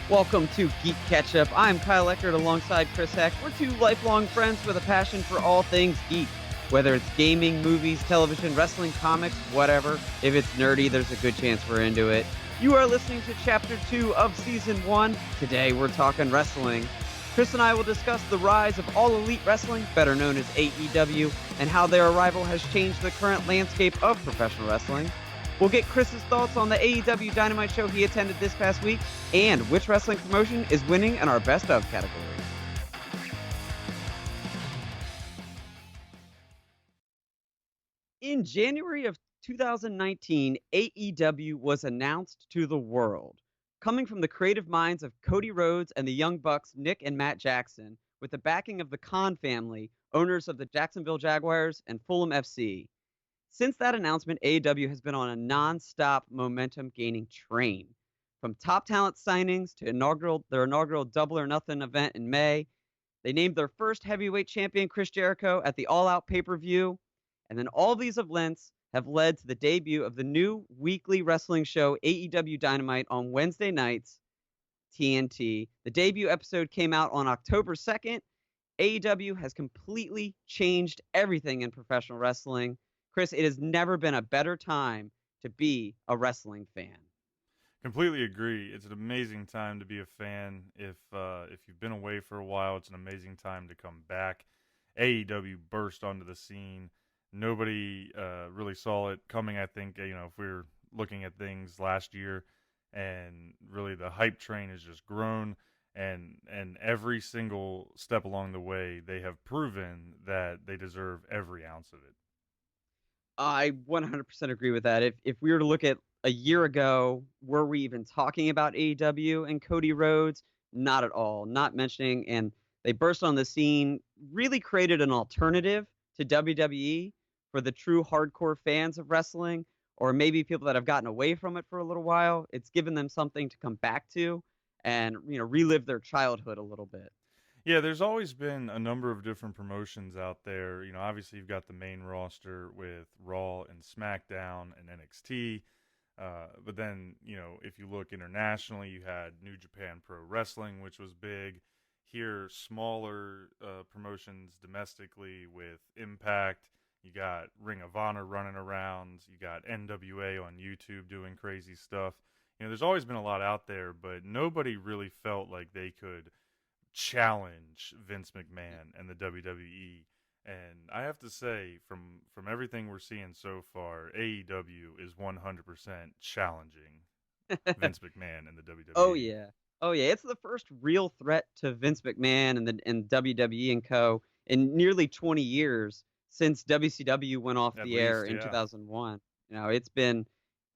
Welcome to GeeK KetchUp. I'm Kyle Eckert alongside Chris Heck. We're two lifelong friends with a passion for all things geek. Whether it's gaming, movies, television, wrestling, comics, whatever. If it's nerdy, there's a good chance we're into it. You are listening to Chapter 2 of Season 1. Today we're talking wrestling. Chris and I will discuss the rise of All Elite Wrestling, better known as AEW, and how their arrival has changed the current landscape of professional wrestling. We'll get Chris's thoughts on the AEW Dynamite show he attended this past week, and which wrestling promotion is winning in our Best Of category. In January of 2019, AEW was announced to the world. Coming from the creative minds of Cody Rhodes and the Young Bucks, Nick and Matt Jackson, with the backing of the Khan family, owners of the Jacksonville Jaguars and Fulham FC. Since that announcement, AEW has been on a non-stop momentum-gaining train. From top talent signings to their inaugural Double or Nothing event in May, they named their first heavyweight champion, Chris Jericho, at the All Out pay-per-view, and then all these events have led to the debut of the new weekly wrestling show, AEW Dynamite, on Wednesday nights, TNT. The debut episode came out on October 2nd. AEW has completely changed everything in professional wrestling. Chris, it has never been a better time to be a wrestling fan. Completely agree. It's an amazing time to be a fan. If you've been away for a while, it's an amazing time to come back. AEW burst onto the scene. Nobody really saw it coming. I think if we were looking at things last year, and really the hype train has just grown, and every single step along the way, they have proven that they deserve every ounce of it. I 100% agree with that. If we were to look at a year ago, were we even talking about AEW and Cody Rhodes? Not at all. Not mentioning, and they burst on the scene, really created an alternative to WWE for the true hardcore fans of wrestling, or maybe people that have gotten away from it for a little while. It's given them something to come back to and relive their childhood a little bit. Yeah, there's always been a number of different promotions out there. Obviously you've got the main roster with Raw and SmackDown and NXT. But then, if you look internationally, you had New Japan Pro Wrestling, which was big. Here, smaller promotions domestically with Impact. You got Ring of Honor running around. You got NWA on YouTube doing crazy stuff. There's always been a lot out there, but nobody really felt like they could challenge Vince McMahon and the WWE. And I have to say, from everything we're seeing so far, AEW is 100% challenging Vince McMahon and the WWE. Oh yeah, it's the first real threat to Vince McMahon and WWE and Co. in nearly 20 years since WCW went off the air in 2001. It's been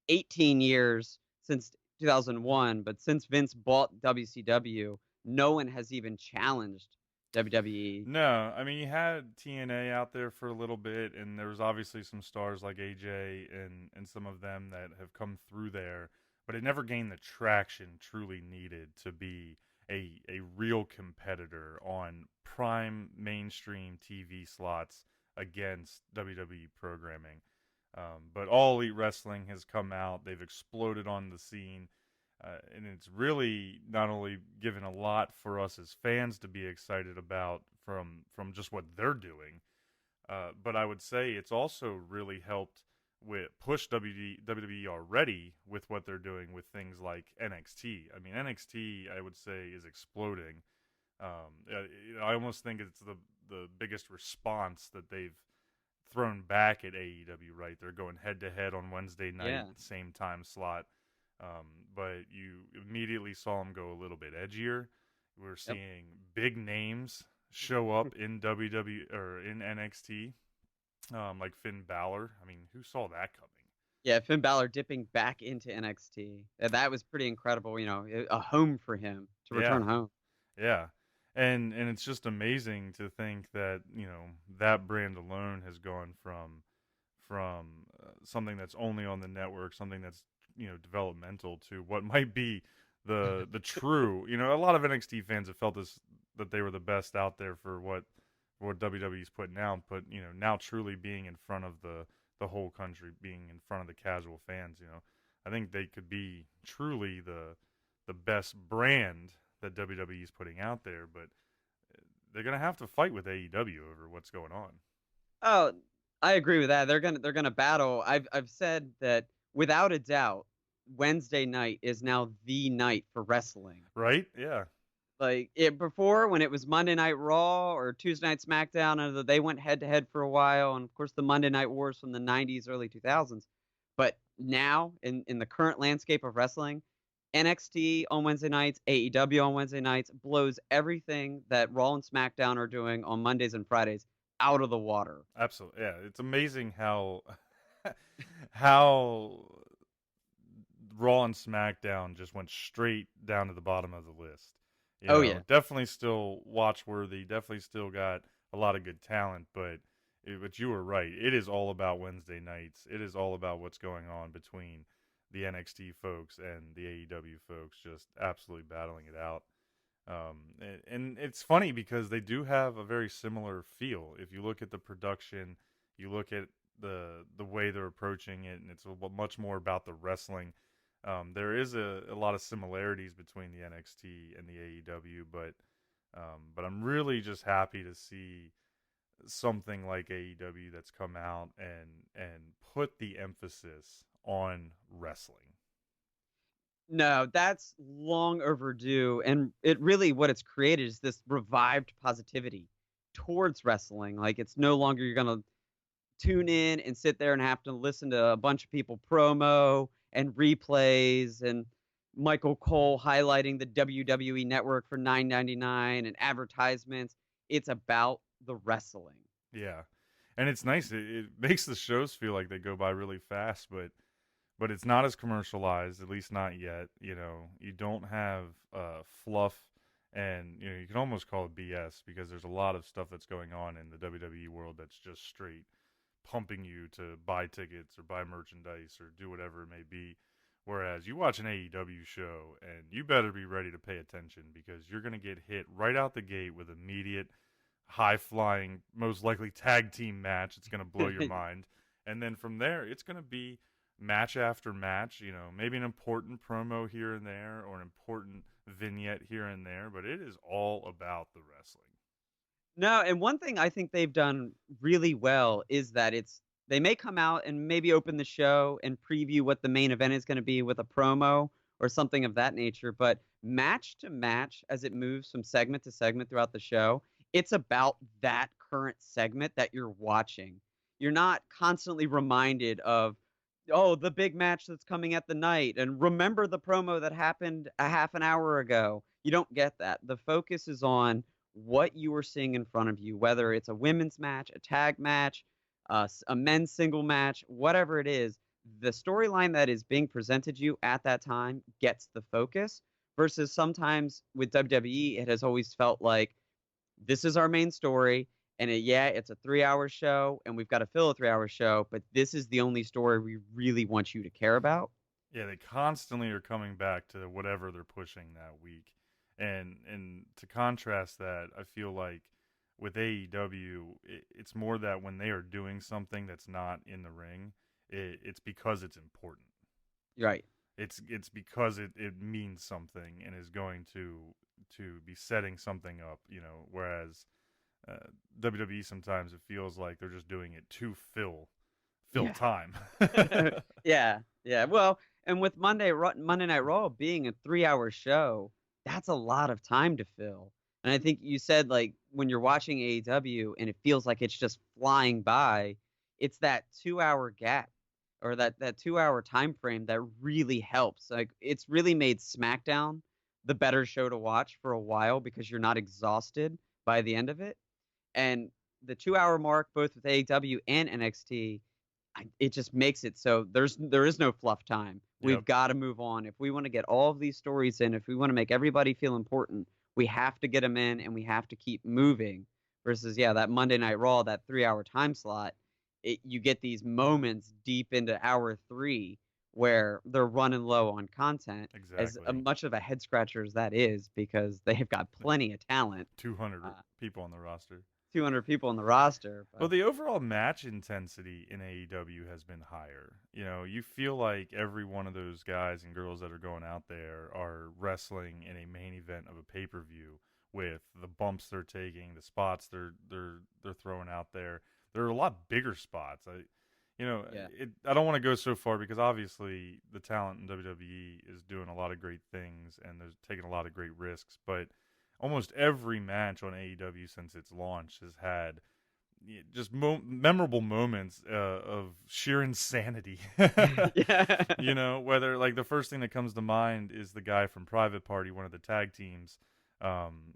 18 years since 2001, but since Vince bought WCW, no one has even challenged WWE. No, I mean, you had TNA out there for a little bit, and there was obviously some stars like AJ and some of them that have come through there, but it never gained the traction truly needed to be a real competitor on prime mainstream TV slots against WWE programming. But All Elite Wrestling has come out. They've exploded on the scene. And it's really not only given a lot for us as fans to be excited about from just what they're doing, but I would say it's also really helped push WWE already with what they're doing with things like NXT. I mean, NXT, I would say, is exploding. I almost think it's the biggest response that they've thrown back at AEW, right? They're going head-to-head on Wednesday night, same time slot. But you immediately saw them go a little bit edgier. We're seeing big names show up in WWE or in NXT, like Finn Balor. I mean, who saw that coming? Yeah, Finn Balor dipping back into NXT. That was pretty incredible. A home for him to return home. Yeah, and it's just amazing to think that that brand alone has gone from something that's only on the network, something that's developmental, to what might be the true. A lot of NXT fans have felt that they were the best out there for for what WWE's putting out, but now truly being in front of the whole country, being in front of the casual fans, I think they could be truly the best brand that WWE's putting out there, but they're gonna have to fight with AEW over what's going on. Oh, I agree with that. They're gonna battle. I've said that without a doubt, Wednesday night is now the night for wrestling. Right? Yeah. Like it before, when it was Monday Night Raw or Tuesday Night SmackDown, and they went head to head for a while, and of course the Monday Night Wars from the '90s, early 2000s. But now, in the current landscape of wrestling, NXT on Wednesday nights, AEW on Wednesday nights blows everything that Raw and SmackDown are doing on Mondays and Fridays out of the water. Absolutely. Yeah, it's amazing how how Raw and SmackDown just went straight down to the bottom of the list. Oh yeah. Definitely still watch worthy. Definitely still got a lot of good talent, but you were right. It is all about Wednesday nights. It is all about what's going on between the NXT folks and the AEW folks, just absolutely battling it out. And it's funny because they do have a very similar feel. If you look at the production, you look at the way they're approaching it, and it's much more about the wrestling. There is a lot of similarities between the NXT and the AEW, but I'm really just happy to see something like AEW that's come out and put the emphasis on wrestling. No, that's long overdue. And it really, what it's created is this revived positivity towards wrestling. Like it's no longer you're going to tune in and sit there and have to listen to a bunch of people promo and replays and Michael Cole highlighting the WWE network for $9.99 and advertisements. It's about the wrestling. Yeah, and it's nice. It makes the shows feel like they go by really fast, but it's not as commercialized, at least not yet. You don't have fluff, and you can almost call it BS because there's a lot of stuff that's going on in the WWE world that's just straight pumping you to buy tickets or buy merchandise or do whatever it may be. Whereas you watch an AEW show and you better be ready to pay attention because you're going to get hit right out the gate with immediate high flying, most likely tag team match. It's going to blow your mind. And then from there, it's going to be match after match, maybe an important promo here and there or an important vignette here and there, but it is all about the wrestling. No, and one thing I think they've done really well is that they may come out and maybe open the show and preview what the main event is going to be with a promo or something of that nature, but match to match as it moves from segment to segment throughout the show, it's about that current segment that you're watching. You're not constantly reminded of, oh, the big match that's coming at the night and remember the promo that happened a half an hour ago. You don't get that. The focus is on what you are seeing in front of you, whether it's a women's match, a tag match, a men's single match, whatever it is. The storyline that is being presented to you at that time gets the focus versus sometimes with WWE, it has always felt like this is our main story. And it's a 3-hour show and we've got to fill a 3-hour show, but this is the only story we really want you to care about. Yeah, they constantly are coming back to whatever they're pushing that week. And to contrast that, I feel like with AEW, it's more that when they are doing something that's not in the ring, it's because it's important. Right. It's because it means something and is going to be setting something up, whereas WWE sometimes it feels like they're just doing it to fill time. Yeah. Yeah. Well, and with Monday Night Raw being a 3-hour show, that's a lot of time to fill. And I think you said like when you're watching AEW and it feels like it's just flying by, it's that 2-hour gap or that 2-hour time frame that really helps. Like it's really made SmackDown the better show to watch for a while because you're not exhausted by the end of it. And the 2-hour mark, both with AEW and NXT, it just makes it so there is no fluff time. We've got to move on. If we want to get all of these stories in, if we want to make everybody feel important, we have to get them in and we have to keep moving. Versus, that Monday Night Raw, that 3-hour time slot, you get these moments deep into hour 3 where they're running low on content. Exactly. As much of a head scratcher as that is, because they've got plenty of talent. 200 people on the roster. 200 people on the roster. Well, But the overall match intensity in AEW has been higher. You feel like every one of those guys and girls that are going out there are wrestling in a main event of a pay-per-view with the bumps they're taking, the spots they're throwing out there. There are a lot bigger spots. yeah, I don't want to go so far because obviously the talent in WWE is doing a lot of great things and they're taking a lot of great risks, but almost every match on AEW since its launch has had just memorable moments of sheer insanity. yeah, Whether like the first thing that comes to mind is the guy from Private Party, one of the tag teams, um,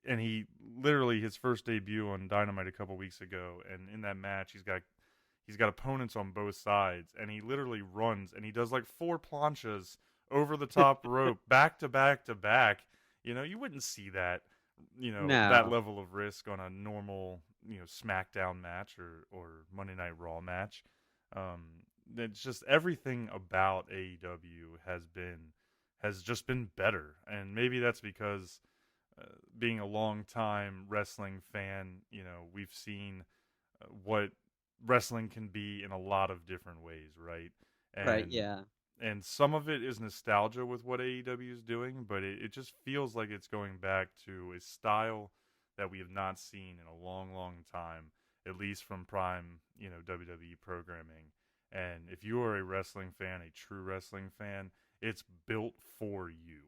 and he literally his first debut on Dynamite a couple weeks ago, and in that match he's got opponents on both sides, and he literally runs and he does like four planchas over the top rope, back to back to back. You wouldn't see that, that no, level of risk on a normal, Smackdown match or Monday Night Raw match. Um, it's just everything about AEW has just been better, and maybe that's because being a long time wrestling fan, we've seen what wrestling can be in a lot of different ways, right? right, And yeah, and some of it is nostalgia with what AEW is doing, but it just feels like it's going back to a style that we have not seen in a long, long time, at least from prime, WWE programming. And if you are a wrestling fan, a true wrestling fan, it's built for you.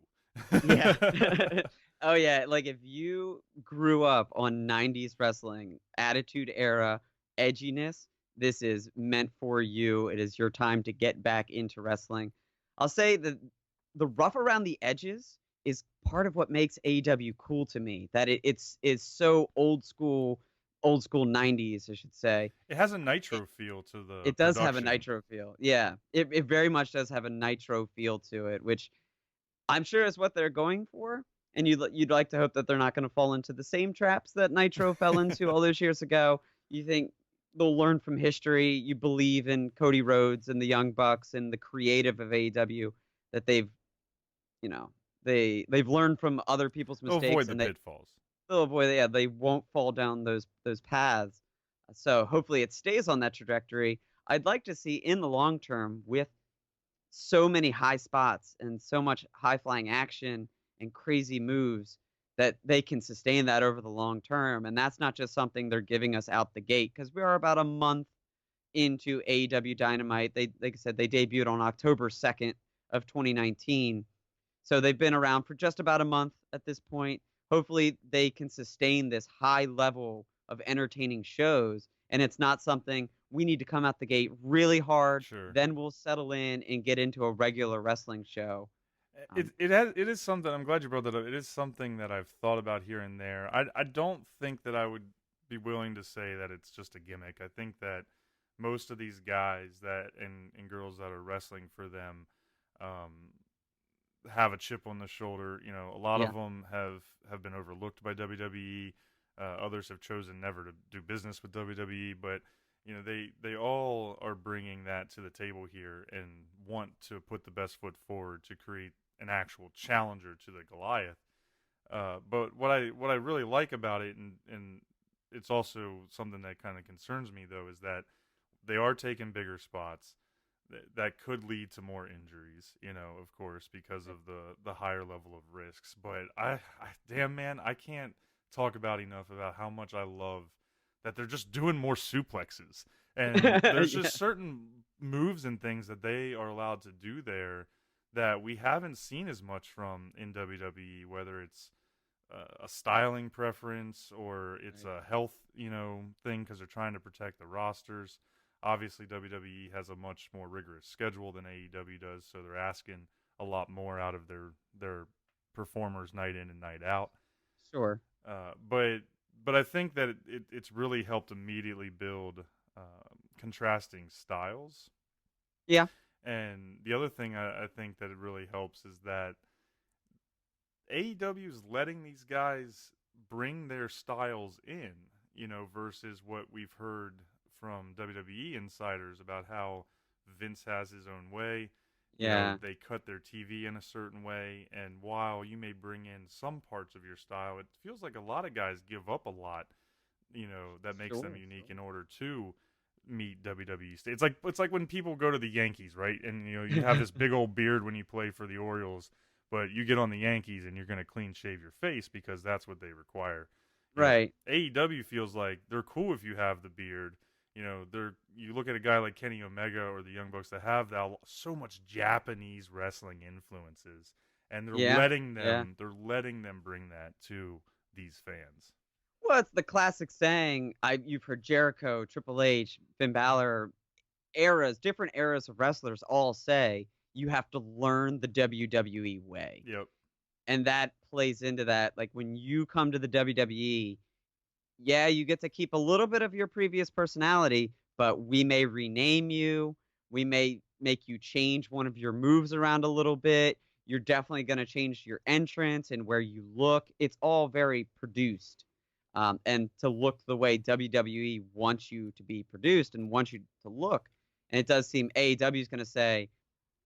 yeah. Oh yeah, like if you grew up on 90s wrestling, attitude era, edginess, this is meant for you. It is your time to get back into wrestling. I'll say that the rough around the edges is part of what makes AEW cool to me. That it's is so old school 90s, I should say. It has a It, Nitro feel to the it does have a production. nitro feel. Yeah. It very much does have a nitro feel to it, which I'm sure is what they're going for, and you'd like to hope that they're not going to fall into the same traps that Nitro fell into all those years ago. You think they'll learn from history. You believe in Cody Rhodes and the Young Bucks and the creative of AEW that you know, they've learned from other people's They'll avoid mistakes the and pitfalls. oh boy, yeah, they won't fall down those paths. So hopefully it stays on that trajectory. I'd like to see in the long term with so many high spots and so much high flying action and crazy moves that they can sustain that over the long term. And that's not just something they're giving us out the gate because we are about a month into AEW Dynamite. They, like I said, they debuted on October 2nd of 2019. So they've been around for just about a month at this point. Hopefully they can sustain this high level of entertaining shows. And it's not something we need to come out the gate really hard, Sure. then we'll settle in and get into a regular wrestling show. It Um, it is something. I'm glad you brought that up. It is something that I've thought about here and there. I don't think that I would be willing to say that it's just a gimmick. I think that most of these guys that and girls that are wrestling for them um, have a chip on the shoulder. A lot yeah, of them have been overlooked by WWE. Others have chosen never to do business with WWE, but they all are bringing that to the table here and want to put the best foot forward to create an actual challenger to the Goliath. But what I really like about it, and it's also something that kind of concerns me though, is that they are taking bigger spots that could lead to more injuries, of course, because of the higher level of risks. But damn man, I can't talk about enough about how much I love that they're just doing more suplexes. And there's yeah, just certain moves and things that they are allowed to do there that we haven't seen as much from in WWE, whether it's a styling preference or it's right. a health, thing because they're trying to protect the rosters. Obviously, WWE has a much more rigorous schedule than AEW does, so they're asking a lot more out of their performers night in and night out. Sure. But I think that it's really helped immediately build contrasting styles. Yeah, And the other thing I think that it really helps is that AEW is letting these guys bring their styles in, versus what we've heard from WWE insiders about how Vince has his own way. yeah, They cut their TV in a certain way, and while you may bring in some parts of your style, it feels like a lot of guys give up a lot that makes them Sure, unique sure. in order to meet WWE. It's like when people go to the Yankees, right? And you have this big old beard when you play for the Orioles, but you get on the Yankees and you're going to clean shave your face because that's what they require. Right. AEW feels like they're cool if you have the beard. You look at a guy like Kenny Omega or the Young Bucks that have so much Japanese wrestling influences, and they're Yeah. letting Yeah. them bring that to these fans. Well, it's the classic saying. You've heard Jericho, Triple H, Finn Balor, different eras of wrestlers all say you have to learn the WWE way. Yep. And that plays into that. Like when you come to the WWE, yeah, you get to keep a little bit of your previous personality, but we may rename you. We may make you change one of your moves around a little bit. You're definitely going to change your entrance and where you look. It's all very produced. And to look the way WWE wants you to be produced and wants you to look. And it does seem AEW is going to say,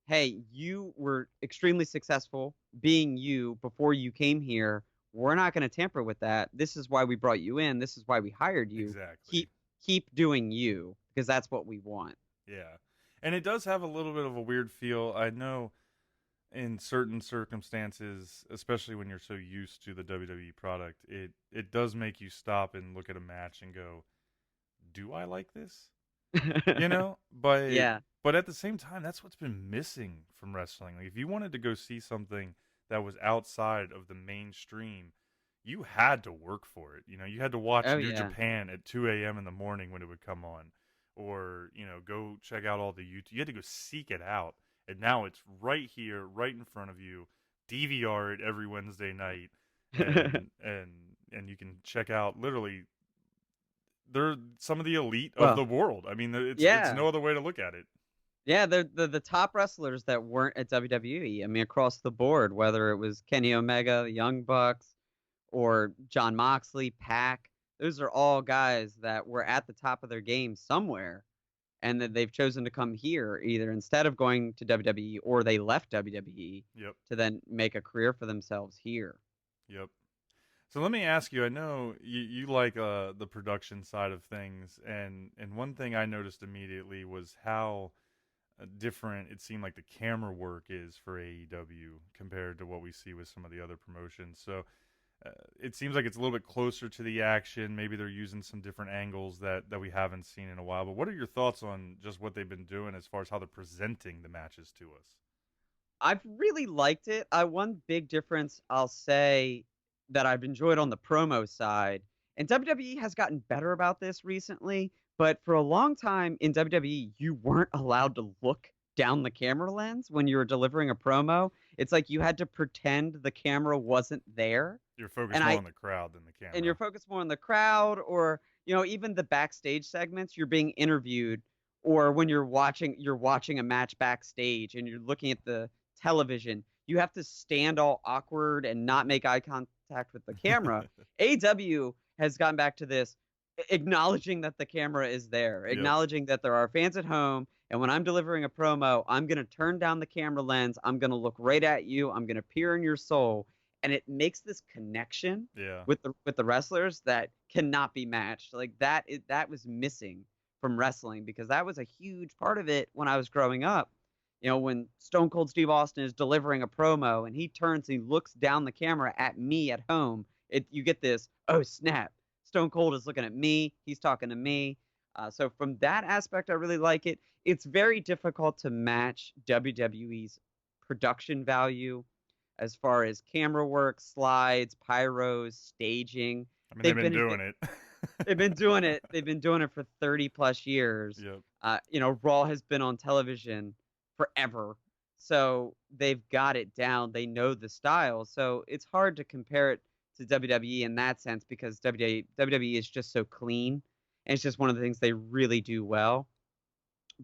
hey, you were extremely successful being you before you came here. We're not going to tamper with that. This is why we brought you in. This is why we hired you. Exactly. Keep doing you because that's what we want. Yeah. And it does have a little bit of a weird feel. I know in certain circumstances, especially when you're so used to the WWE product, it does make you stop and look at a match and go, "Do I like this?" But Yeah. at the same time, that's what's been missing from wrestling. Like if you wanted to go see something that was outside of the mainstream, you had to work for it. You had to watch Oh New yeah. Japan at 2 a.m. in the morning when it would come on, or go check out all the YouTube. You had to go seek it out, and now it's right here, right in front of you. DVR it every Wednesday night, and you can check out literally. They're some of the elite of Well, the world. I mean, it's yeah. no other way to look at it. Yeah, they're the top wrestlers that weren't at WWE. I mean, across the board, whether it was Kenny Omega, the Young Bucks, or John Moxley, Pac, those are all guys that were at the top of their game somewhere, and that they've chosen to come here either instead of going to WWE or they left WWE Yep, to then make a career for themselves here. yep. So let me ask you. I know you like the production side of things, and one thing I noticed immediately was how different it seemed like the camera work is for AEW compared to what we see with some of the other promotions. So it seems like it's a little bit closer to the action. Maybe they're using some different angles that we haven't seen in a while. But what are your thoughts on just what they've been doing as far as how they're presenting the matches to us? I've really liked it. One big difference I'll say that I've enjoyed on the promo side, and WWE has gotten better about this recently, but for a long time in WWE, you weren't allowed to look down the camera lens when you were delivering a promo. It's like you had to pretend the camera wasn't there. You're And focused more I on the crowd than the and you're camera. focused more on the crowd or even the backstage segments you're being interviewed or when you're watching a match backstage and you're looking at the television you have to stand all awkward and not make eye contact with the camera. AW has gotten back to this acknowledging that the camera is there, Yep. acknowledging that there are fans at home, and when I'm delivering a promo I'm going to turn down the camera lens, I'm going to look right at you, I'm going to peer in your soul, and it makes this connection Yeah. with the wrestlers that cannot be matched. Like that was missing from wrestling because that was a huge part of it when I was growing up. When Stone Cold Steve Austin is delivering a promo and he turns and he looks down the camera at me at home, you get this, oh snap, Stone Cold is looking at me, he's talking to me. So from that aspect, I really like it. It's very difficult to match WWE's production value as far as camera work, slides, pyros, staging. I mean, they've They've been been doing it. they've been doing it. They've been doing it for 30 plus years. Yep. Raw has been on television forever. So they've got it down. They know the style. So it's hard to compare it to WWE in that sense because WWE is just so clean. And it's just one of the things they really do well.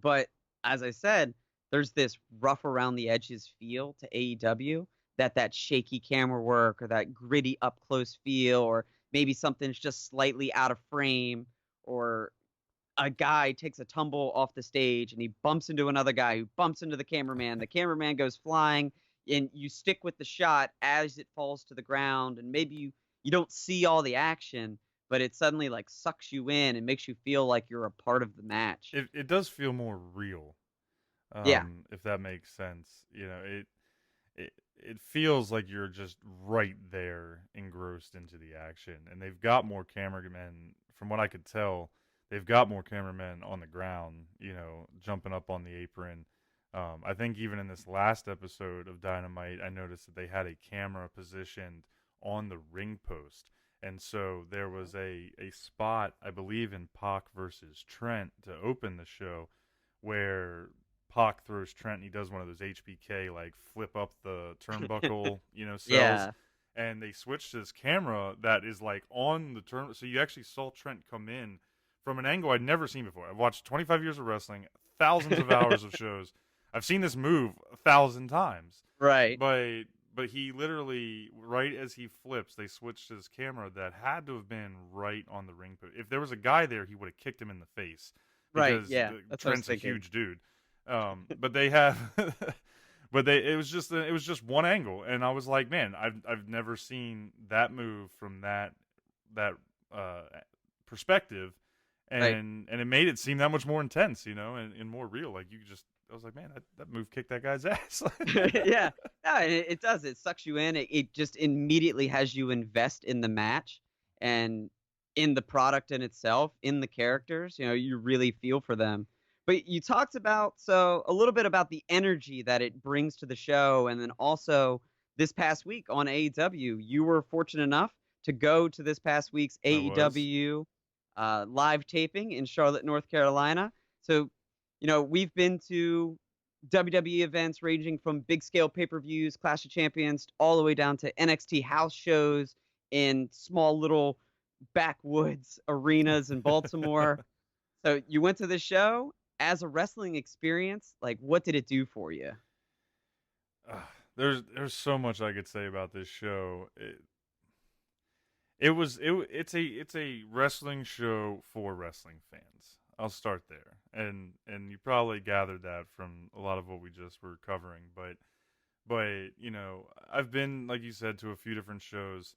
But as I said, there's this rough around the edges feel to AEW, that shaky camera work or that gritty up close feel, or maybe something's just slightly out of frame, or a guy takes a tumble off the stage and he bumps into another guy who bumps into the cameraman. The cameraman goes flying, and you stick with the shot as it falls to the ground, and maybe you don't see all the action, but it suddenly like sucks you in and makes you feel like you're a part of the match. It does feel more real, Yeah. if that makes sense. It feels like you're just right there, engrossed into the action. And they've got more cameramen, from what I could tell. They've got more cameramen on the ground, jumping up on the apron. I think even in this last episode of Dynamite, I noticed that they had a camera positioned on the ring post. And so there was a spot, I believe, in Pac versus Trent to open the show, where Pac throws Trent and he does one of those HBK, like flip up the turnbuckle, cells. Yeah. And they switched to this camera that is like on the turn. So you actually saw Trent come in from an angle I'd never seen before. I've watched 25 years of wrestling, thousands of hours of shows. I've seen this move 1,000 times. Right. But he literally, right as he flips, they switched his camera that had to have been right on the ring post. If there was a guy there, he would have kicked him in the face Right. because Yeah. That's what I was Trent's a thinking. huge dude. But they have, it was just one angle, and I was like, man, I've never seen that move from that uh, perspective, Right. and it made it seem that much more intense, and more real. Like I was like, man, that move kicked that guy's ass. Yeah. Yeah, and it does. It sucks you in. It just immediately has you invest in the match and in the product in itself, in the characters. You really feel for them. But you talked about a little bit about the energy that it brings to the show, and then also this past week on AEW, you were fortunate enough to go to this past week's I was. AEW live taping in Charlotte, North Carolina. So, we've been to WWE events ranging from big scale pay-per-views, Clash of Champions, all the way down to NXT house shows in small little backwoods arenas in Baltimore. So you went to the show as a wrestling experience. Like, what did it do for you? Uh, there's so much I could say about this show. It's a wrestling show for wrestling fans. I'll start there, and you probably gathered that from a lot of what we just were covering. But I've been, like you said, to a few different shows.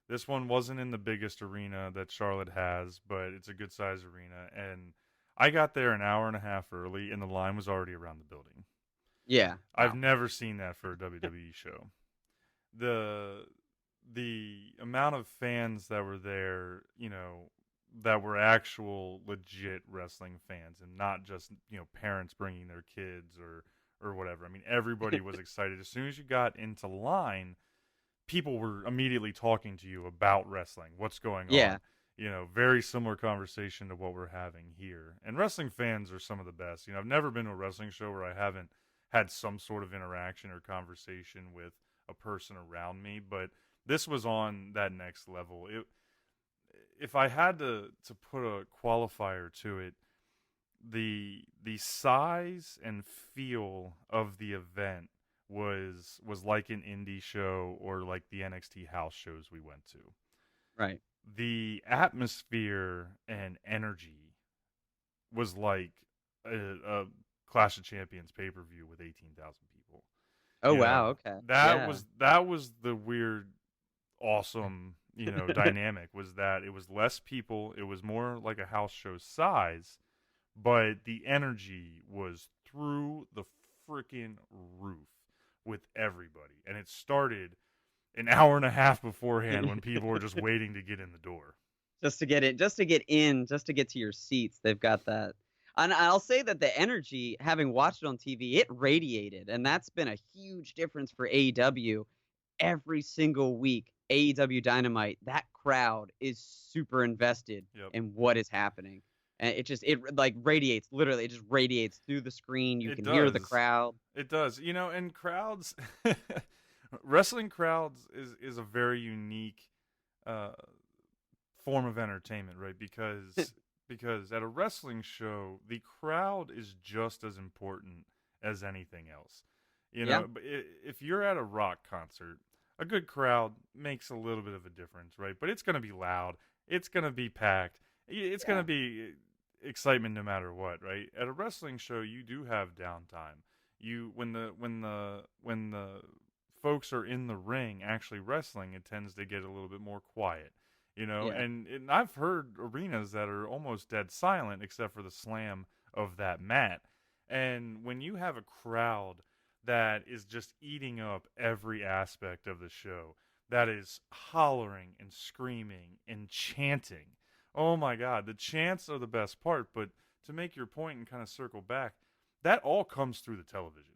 This one wasn't in the biggest arena that Charlotte has, but it's a good size arena, and I got there an hour and a half early, and the line was already around the building. Yeah. I've Wow. never seen that for a WWE show. The the amount of fans that were there, that were actual legit wrestling fans and not just, parents bringing their kids or whatever. I mean, everybody was excited. As soon as you got into line, people were immediately talking to you about wrestling. What's going Yeah. on? Very similar conversation to what we're having here. And wrestling fans are some of the best. I've never been to a wrestling show where I haven't had some sort of interaction or conversation with a person around me, but this was on that next level. If I had to put a qualifier to it, the size and feel of the event was like an indie show or like the NXT house shows we went to. Right. The atmosphere and energy was like a Clash of Champions pay-per-view with 18,000 people. Oh, wow. Okay. Yeah. That was the weird, awesome, dynamic, was that it was less people, it was more like a house show size, but the energy was through the freaking roof with everybody. And it started an hour and a half beforehand when people were just waiting to get in the door. Just to get in, just to get to your seats. They've got that. And I'll say that the energy, having watched it on TV, it radiated. And that's been a huge difference for AEW every single week. AEW Dynamite, that crowd is super invested Yep. in what is happening. And it like radiates, literally, it just radiates through the screen. You It can hear the does. crowd. It does. And crowds, wrestling crowds is a very unique uh, form of entertainment, right? Because at a wrestling show, the crowd is just as important as anything else. Yeah. But if you're at a rock concert, a good crowd makes a little bit of a difference, right? But it's going to be loud. It's going to be packed. It's going Yeah. to be excitement no matter what, right? At a wrestling show, you do have downtime. When the folks are in the ring actually wrestling, it tends to get a little bit more quiet. Yeah. and I've heard arenas that are almost dead silent except for the slam of that mat. And when you have a crowd that is just eating up every aspect of the show, that is hollering and screaming and chanting. Oh my God, the chants are the best part. But to make your point and kind of circle back, that all comes through the television.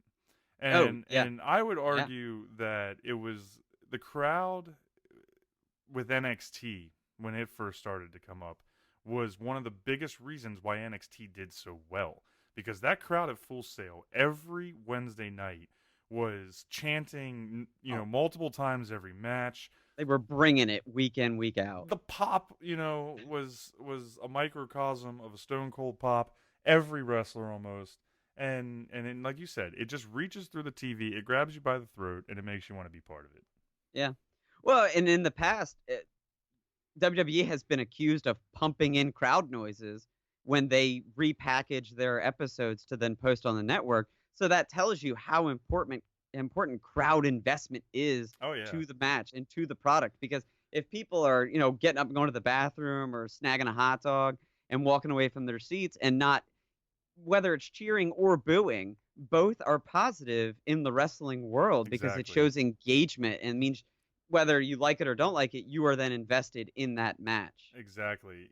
Oh, yeah. And I would Yeah. argue that it was the crowd with NXT when it first started to come up was one of the biggest reasons why NXT did so well, because that crowd at Full Sail every Wednesday night was chanting, Oh, multiple times every match. they were bringing it week in, week out. The pop, was a microcosm of a Stone Cold pop. Every wrestler almost, and then, like you said, it just reaches through the TV, it grabs you by the throat, and it makes you want to be part of it. Yeah. Well, and in the past, WWE has been accused of pumping in crowd noises when they repackage their episodes to then post on the network. So that tells you how important crowd investment is Oh yeah, to the match and to the product. Because if people are, getting up and going to the bathroom or snagging a hot dog and walking away from their seats and not, whether it's cheering or booing, both are positive in the wrestling world because it exactly. shows engagement and means whether you like it or don't like it, you are then invested in that match. Exactly.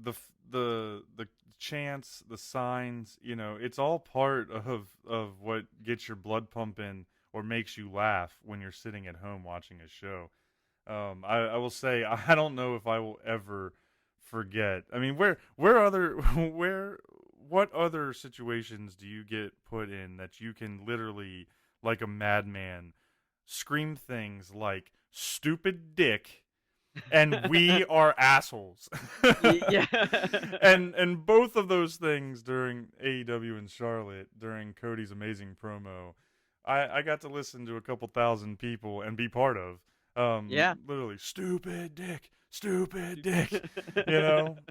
The the chants, the signs, it's all part of what gets your blood pumping or makes you laugh when you're sitting at home watching a show. I will say I don't know if I will ever forget. I mean, where other where what other situations do you get put in that you can literally, like a madman, scream things like "stupid dick" and "we are assholes"? Yeah. And both of those things during AEW in Charlotte during Cody's amazing promo, I got to listen to a couple thousand people and be part of. Yeah. Literally, stupid dick,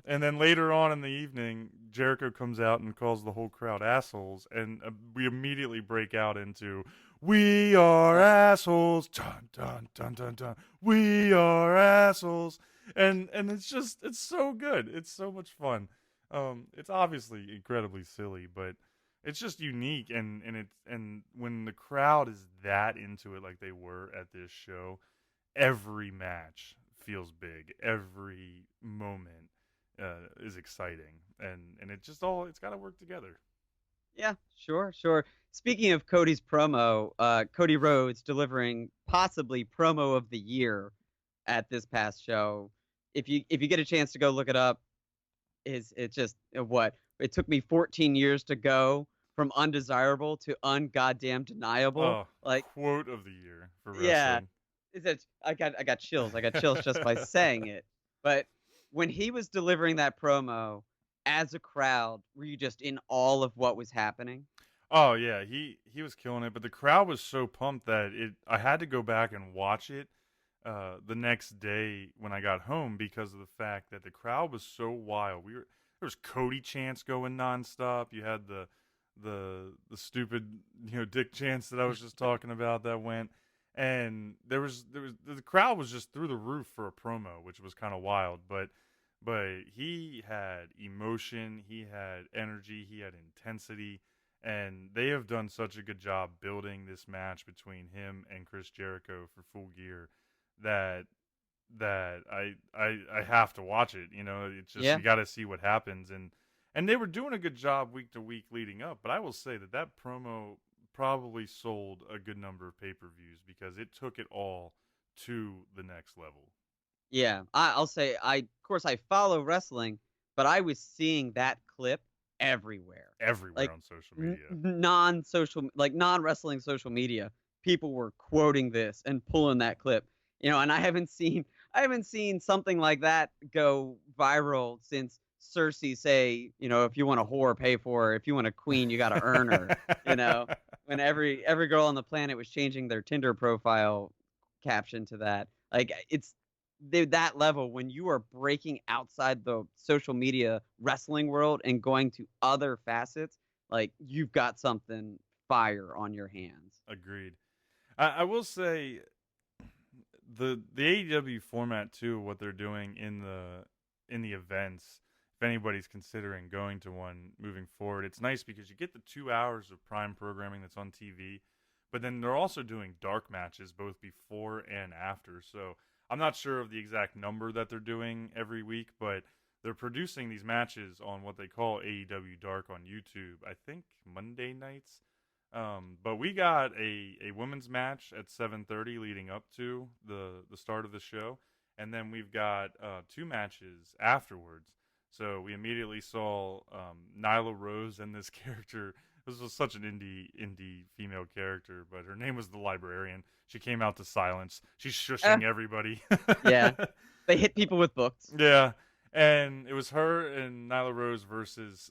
And then later on in the evening, Jericho comes out and calls the whole crowd assholes, and we immediately break out into "We are assholes, dun dun dun dun dun. We are assholes," and it's so good. It's so much fun. It's obviously incredibly silly, but it's just unique, and when the crowd is that into it, like they were at this show, every match feels big. Every moment is exciting, and it's got to work together. Yeah, sure, sure. Speaking of Cody's promo, Cody Rhodes delivering possibly promo of the year at this past show. If you get a chance to go look it up, is it just what it took me 14 years to go from undesirable to ungoddamn deniable. Oh, Like, quote of the year for yeah, wrestling. is it? I got chills. I got chills just by saying it. But when he was delivering that promo as a crowd, were you just in all of what was happening? Oh yeah, he was killing it, but the crowd was so pumped that I had to go back and watch it the next day when I got home because of the fact that the crowd was so wild. There was Cody chants going nonstop. You had the stupid dick chants that I was just talking about that went, and there was the crowd was just through the roof for a promo, which was kind of wild. But he had emotion, he had energy, he had intensity, and they have done such a good job building this match between him and Chris Jericho for Full Gear that I have to watch it. It's just Yeah. you got to see what happens, and they were doing a good job week to week leading up. But I will say that promo probably sold a good number of pay-per-views because it took it all to the next level. Yeah, I'll say of course I follow wrestling, but I was seeing that clip everywhere. Everywhere Like on social media. non-social, like non-wrestling social media, people were quoting this and pulling that clip. And I haven't seen something like that go viral since Cersei say, if you want a whore, pay for her. If you want a queen, you got to earn her. You know, when every girl on the planet was changing their Tinder profile caption to that. Like it's that level when you are breaking outside the social media wrestling world and going to other facets, like you've got something fire on your hands. Agreed. I will say the AEW format too, what they're doing in the events. If anybody's considering going to one moving forward, it's nice because you get the 2 hours of prime programming that's on TV, but then they're also doing dark matches both before and after. So I'm not sure of the exact number that they're doing every week, but they're producing these matches on what they call AEW Dark on YouTube. I think Monday nights. But we got a women's match at 7:30 leading up to the start of the show, and then we've got 2 matches afterwards. So we immediately saw Nyla Rose and this character. This was such an indie female character, but her name was the Librarian. She came out to silence. She's shushing everybody. Yeah. They hit people with books. Yeah. And it was her and Nyla Rose versus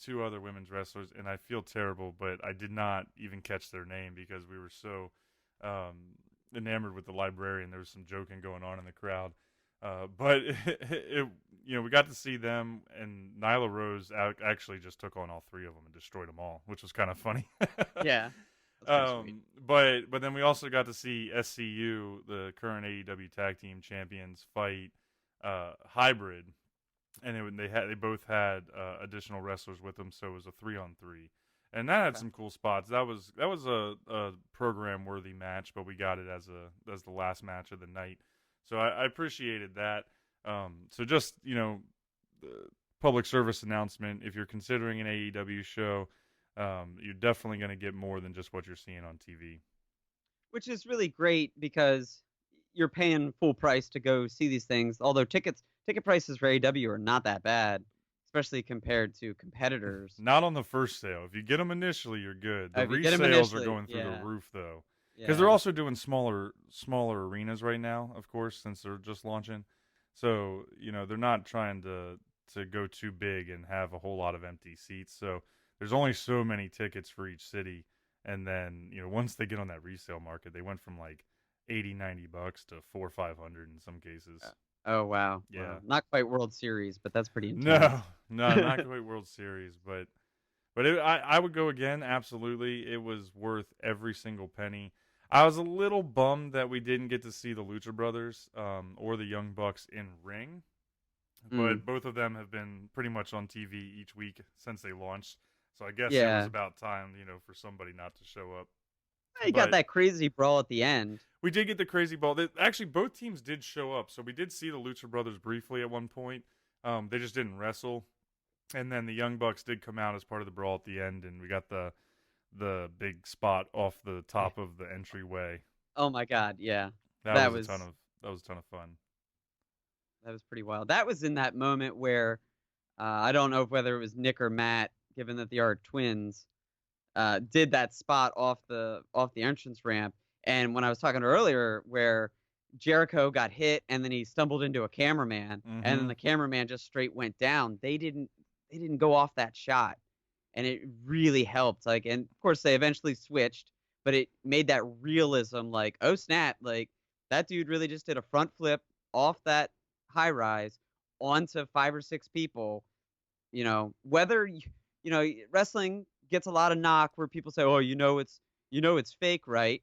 2 other women's wrestlers, and I feel terrible, but I did not even catch their name because we were so enamored with the Librarian. There was some joking going on in the crowd, but we got to see them, and Nyla Rose actually just took on all 3 of them and destroyed them all, which was kind of funny. Yeah. That's pretty sweet. But then we also got to see SCU, the current AEW Tag Team Champions, fight Hybrid. And they both had additional wrestlers with them, so it was a 3-on-3, and that had some cool spots. That was a program worthy match, but we got it as the last match of the night, so I appreciated that. So just public service announcement: if you're considering an AEW show, you're definitely going to get more than just what you're seeing on TV, which is really great because you're paying full price to go see these things. Although ticket prices for AEW are not that bad, especially compared to competitors. Not on the first sale. If you get them initially, you're good. The If you get 'em resales are initially, going through the yeah. roof, though, Yeah. because they're also doing smaller arenas right now, of course, since they're just launching. So they're not trying to go too big and have a whole lot of empty seats. So there's only so many tickets for each city, and then once they get on that resale market, they went from like $80-$90 to $400 or $500 in some cases. Oh wow! Yeah, wow. Not quite World Series, but that's pretty intense. No, not quite World Series, but I would go again. Absolutely, it was worth every single penny. I was a little bummed that we didn't get to see the Lucha Brothers or the Young Bucks in ring, but both of them have been pretty much on TV each week since they launched. So I guess it was about time, for somebody not to show up. You got that crazy brawl at the end. We did get the crazy brawl. Actually, both teams did show up. So we did see the Lucha Brothers briefly at one point. They just didn't wrestle. And then the Young Bucks did come out as part of the brawl at the end, and we got the big spot off the top of the entryway. Oh my God, yeah. That was a ton of fun. That was pretty wild. That was in that moment where I don't know whether it was Nick or Matt, given that they are twins, did that spot off the entrance ramp. And when I was talking earlier, where Jericho got hit and then he stumbled into a cameraman, and then the cameraman just straight went down. They didn't go off that shot, and it really helped. Like, and of course they eventually switched, but it made that realism. Like, oh snap! Like that dude really just did a front flip off that high rise onto 5 or 6 people. Whether wrestling gets a lot of knock where people say, "Oh, it's fake, right?"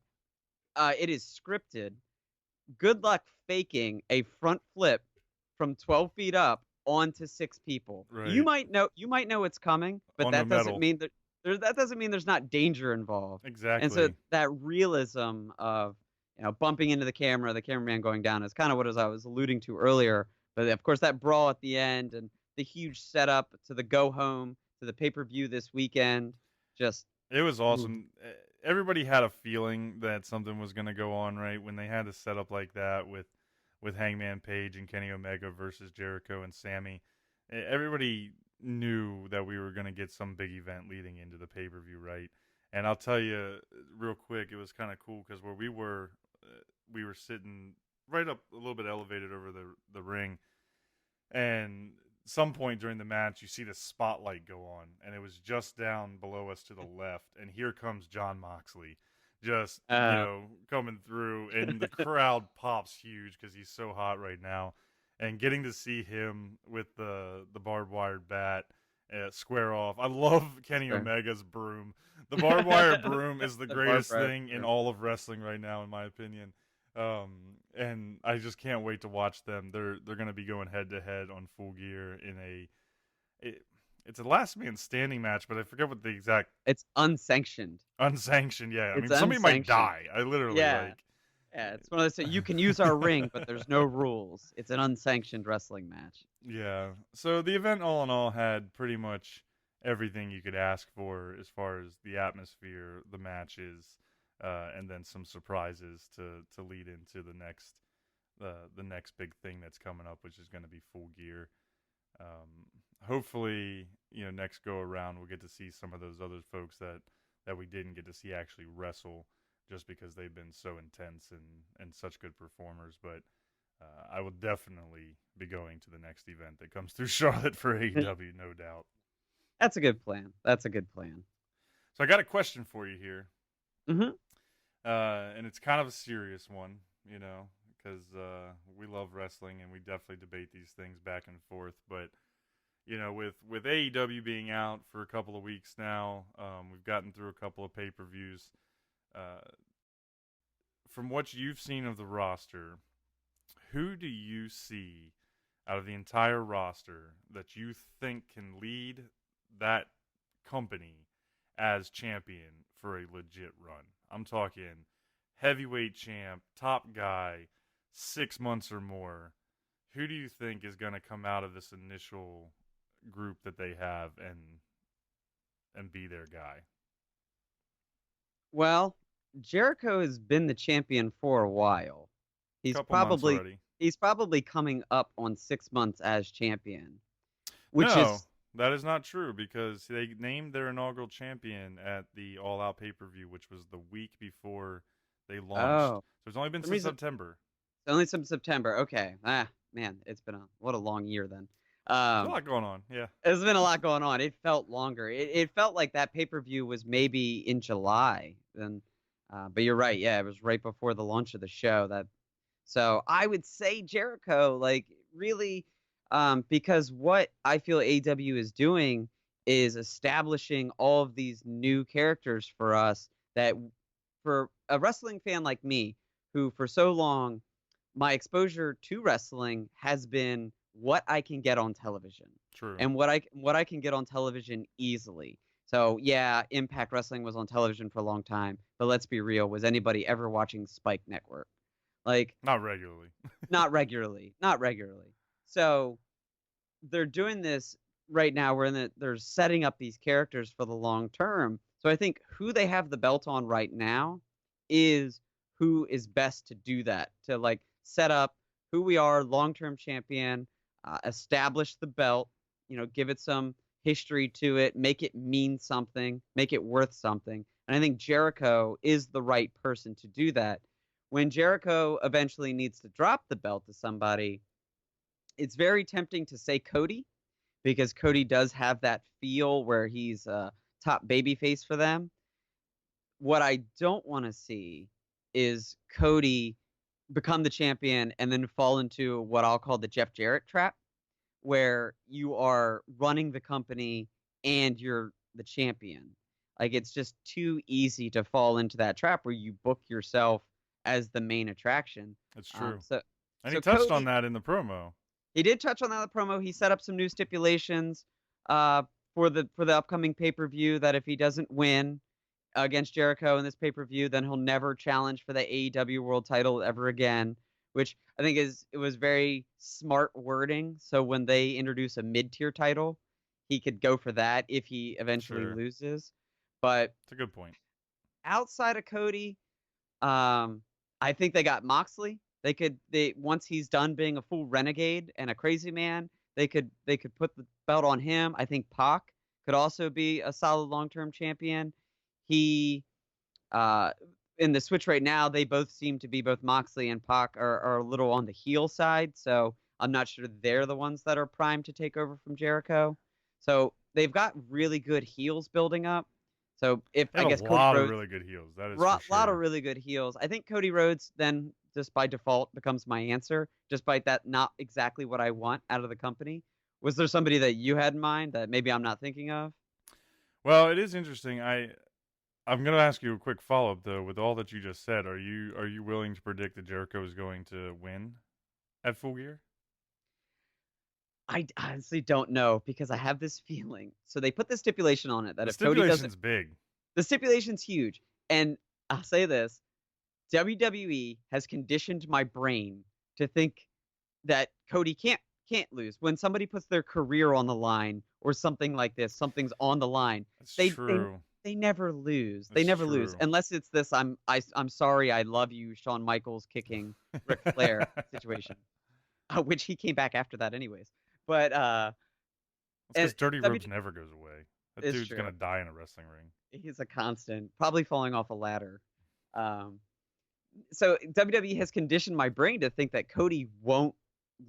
It is scripted. Good luck faking a front flip from 12 feet up onto 6 people. Right. You might know it's coming, but that doesn't mean there's not danger involved. Exactly. And so that realism of bumping into the cameraman going down is kind of what I was alluding to earlier. But of course, that brawl at the end and the huge setup to the go home to the pay-per-view this weekend, it was awesome. Everybody had a feeling that something was going to go on, right? When they had a setup like that with Hangman Page and Kenny Omega versus Jericho and Sammy, everybody knew that we were going to get some big event leading into the pay-per-view, right? And I'll tell you real quick, it was kind of cool because where we were sitting right up a little bit elevated over the ring, and some point during the match, you see the spotlight go on, and it was just down below us to the left, and here comes Jon Moxley, just coming through, and the crowd pops huge because he's so hot right now, and getting to see him with the barbed wire bat square off. I love Kenny Omega's broom. The barbed wire broom is the greatest thing in all of wrestling right now, in my opinion. and I just can't wait to watch them. They're going to be going head to head on Full Gear in it's a last man standing match, but I forget what the exact It's unsanctioned. unsanctioned. Yeah, I It's mean somebody might unsanctioned. die. I literally Yeah. like Yeah, it's one of those, you can use our ring, but there's no rules. It's an unsanctioned wrestling match. yeah. So the event, all in all, had pretty much everything you could ask for as far as the atmosphere, the matches, and then some surprises to lead into the next big thing that's coming up, which is going to be Full Gear. Hopefully, next go around we'll get to see some of those other folks that we didn't get to see actually wrestle, just because they've been so intense and such good performers. But I will definitely be going to the next event that comes through Charlotte for AEW, no doubt. That's a good plan. That's a good plan. So I got a question for you here, Mm-hmm. and it's kind of a serious one, because we love wrestling and we definitely debate these things back and forth. But with AEW being out for a couple of weeks now, we've gotten through a couple of pay-per-views. From what you've seen of the roster, who do you see out of the entire roster that you think can lead that company as champion for a legit run? I'm talking heavyweight champ, top guy, 6 months or more. Who do you think is going to come out of this initial group that they have and be their guy? Well, Jericho has been the champion for a while. He's Couple months probably already. he's probably coming up on 6 months as champion, which No, is that is not true, because they named their inaugural champion at the All Out pay-per-view, which was the week before they launched. oh, So it's only been some since reason September. only some September. Okay, man, it's been what a long year then. There's a lot going on. Yeah. There's been a lot going on. It felt longer. It felt like that pay-per-view was maybe in July. Then, but you're right. Yeah, it was right before the launch of the show. So I would say Jericho, like really, because what I feel AEW is doing is establishing all of these new characters for us that, for a wrestling fan like me, who for so long my exposure to wrestling has been what I can get on television True. and what I can get on television easily. So yeah, Impact Wrestling was on television for a long time, but let's be real, was anybody ever watching Spike Network? Like, Not regularly. not regularly, not regularly. So they're doing this right now. They're setting up these characters for the long term. So I think who they have the belt on right now is who is best to do that, to like set up who we are, long-term champion, establish the belt, give it some history to it, make it mean something, make it worth something. And I think Jericho is the right person to do that. When Jericho eventually needs to drop the belt to somebody, it's very tempting to say Cody, because Cody does have that feel where he's a top babyface for them. What I don't want to see is Cody become the champion and then fall into what I'll call the Jeff Jarrett trap, where you are running the company and you're the champion. Like, it's just too easy to fall into that trap where you book yourself as the main attraction. It's true. So And so he touched Cody, on that in the promo. he did touch on that in the promo. He set up some new stipulations for the upcoming pay-per-view, that if he doesn't win against Jericho in this pay-per-view, then he'll never challenge for the AEW World Title ever again, which I think it was very smart wording. So when they introduce a mid-tier title, he could go for that if he eventually Sure. loses. But It's a good point. outside of Cody, I think they got Moxley. Once he's done being a full renegade and a crazy man, they could put the belt on him. I think Pac could also be a solid long-term champion. He in the switch right now, they both seem to be, both Moxley and Pac are a little on the heel side, so I'm not sure they're the ones that are primed to take over from Jericho. So they've got really good heels building up. So if They I have guess a Cody lot of Rhodes, really good heels. That is a for lot of sure. really good heels. I think Cody Rhodes then just by default becomes my answer, despite that not exactly what I want out of the company. Was there somebody that you had in mind that maybe I'm not thinking of? Well, it is interesting. I'm gonna ask you a quick follow up though. With all that you just said, are you willing to predict that Jericho is going to win at Full Gear? I honestly don't know because I have this feeling. So they put the stipulation on it that The if Cody doesn't, stipulation's big. the stipulation's huge. And I'll say this: WWE has conditioned my brain to think that Cody can't lose. When somebody puts their career on the line or something like this, something's on the line. That's They true. they never lose. They That's never lose true. unless it's this I'm sorry, I love you, Shawn Michaels kicking Ric Flair situation, which he came back after that anyways. But That's because and Dirty W Ribs never goes away. That is dude's true. gonna die in a wrestling ring. He's a constant, probably falling off a ladder. Um, so WWE has conditioned my brain to think that Cody won't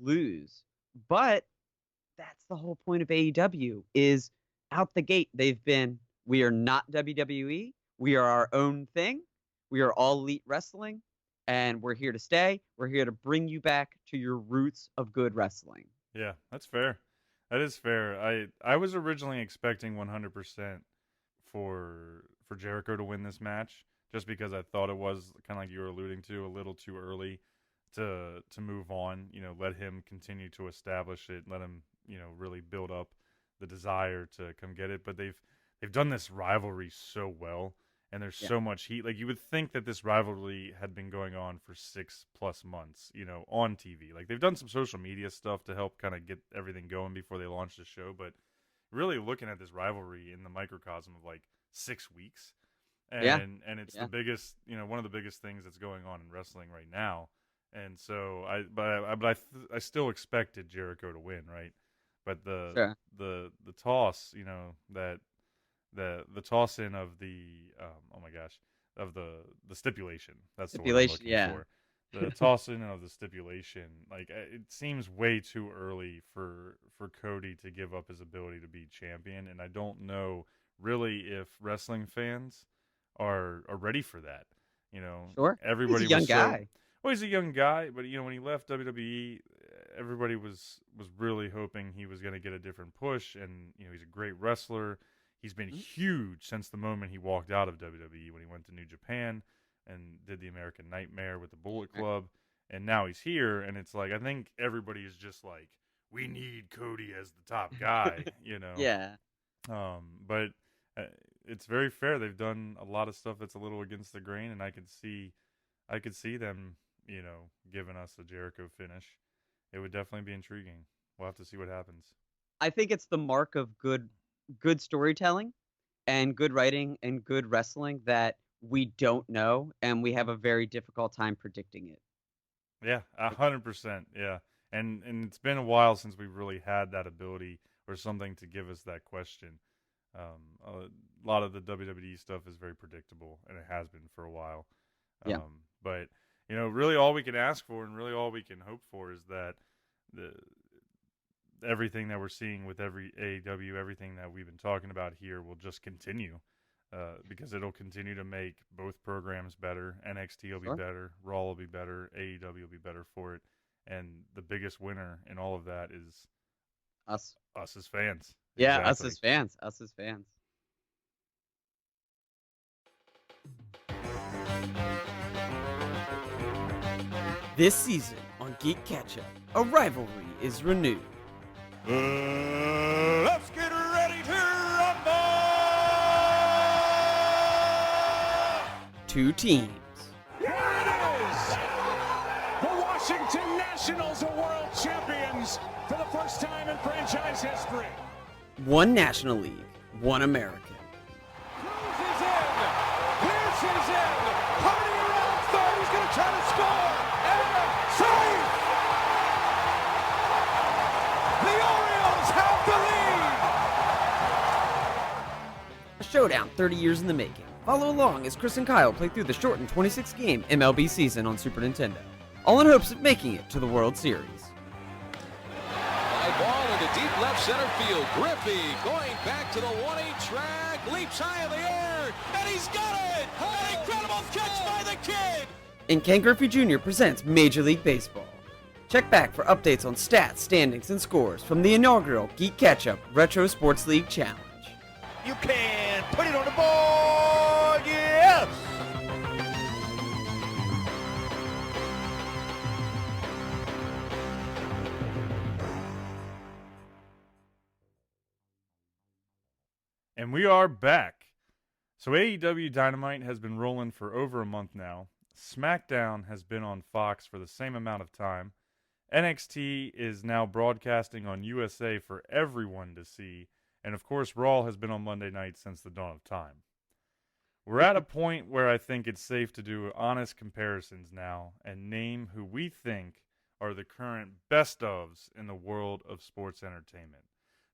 lose, but that's the whole point of AEW. Is out the gate they've been, we are not WWE, we are our own thing, we are all elite wrestling, and we're here to stay. We're here to bring you back to your roots of good wrestling. Yeah, that's fair. That is fair. I was originally expecting 100% for Jericho to win this match, just because I thought it was kind of like you were alluding to, a little too early to move on. You know, let him continue to establish it, let him really build up the desire to come get it. But they've done this rivalry so well, and there's Yeah. so much heat. Like, you would think that this rivalry had been going on for 6+ months, on TV. Like, they've done some social media stuff to help kind of get everything going before they launched the show, but really looking at this rivalry in the microcosm of like 6 weeks, Yeah. and it's Yeah. the biggest, one of the biggest things that's going on in wrestling right now. And so I still expected Jericho to win, right? But Sure. the toss, that the toss in of the oh my gosh, of the stipulation. That's the word I'm Stipulation. looking Yeah. for. The toss in of the stipulation, like, it seems way too early for Cody to give up his ability to be champion, and I don't know really if wrestling fans are ready for that. Sure. He's a Everybody young was guy. well, he's a young guy, but when he left WWE, everybody was really hoping he was going to get a different push, and he's a great wrestler. He's been Mhm. huge since the moment he walked out of WWE when he went to New Japan and did the American Nightmare with the Bullet Sure. Club, and now he's here, and it's like, I think everybody is just like, we need Cody as the top guy. Yeah. But it's very fair. They've done a lot of stuff that's a little against the grain, and I could see them, giving us a Jericho finish. It would definitely be intriguing. We'll have to see what happens. I think it's the mark of good storytelling and good writing and good wrestling that we don't know, and we have a very difficult time predicting it. Yeah, 100%. Yeah, and it's been a while since we've really had that ability or something to give us that question. A lot of the WWE stuff is very predictable, and it has been for a while. Yeah. But really, all we can ask for, and really all we can hope for, is that the everything that we're seeing with every AEW, everything that we've been talking about here, will just continue. Because it'll continue to make both programs better. NXT will be Sure. better. Raw will be better. AEW will be better for it. And the biggest winner in all of that is Us. us as fans. Yeah, Exactly. us as fans. Us as fans. This season on GeeK KetchUp, a rivalry is renewed. Let's get ready to rumble! Two teams. Here it is! The Washington Nationals are world champions for the first time in franchise history. One National League, one American. Cruz is in. Pierce is in. Hardy around third. He's going to try to score. And safe! The Orioles have the lead. A showdown 30 years in the making. Follow along as Chris and Kyle play through the shortened 26-game MLB season on Super Nintendo, all in hopes of making it to the World Series. High ball into deep left center field. Griffey going back to the 1-8 track, leaps high in the air, and he's got it! An incredible catch by the kid! And Ken Griffey Jr. presents Major League Baseball. Check back for updates on stats, standings, and scores from the inaugural GeeK KetchUp Retro Sports League Challenge. You can put it on the board. You And we are back. So AEW Dynamite has been rolling for over a month now. Smackdown has been on Fox for the same amount of time. NXT is now broadcasting on USA for everyone to see. And of course, Raw has been on Monday night since the dawn of time. We're at a point where I think it's safe to do honest comparisons now and name who we think are the current best ofs in the world of sports entertainment.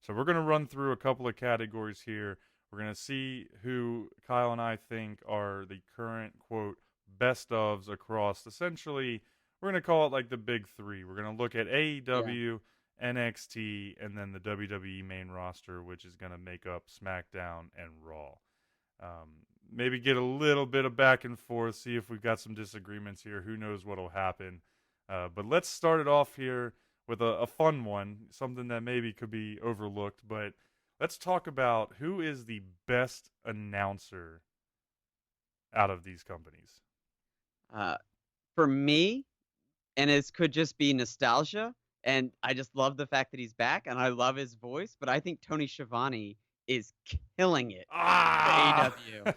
So we're going to run through a couple of categories here. We're going to see who Kyle and I think are the current, quote, best ofs across. Essentially, we're going to call it like the big three. We're going to look at AEW, NXT, and then the WWE main roster, which is going to make up SmackDown and Raw. Maybe get a little bit of back and forth, see if we've got some disagreements here. Who knows what will happen. But let's start it off here with a fun one, something that maybe could be overlooked. But let's talk about who is the best announcer out of these companies. For me, and it could just be nostalgia, and I just love the fact that he's back, and I love his voice, but I think Tony Schiavone is killing it for AEW.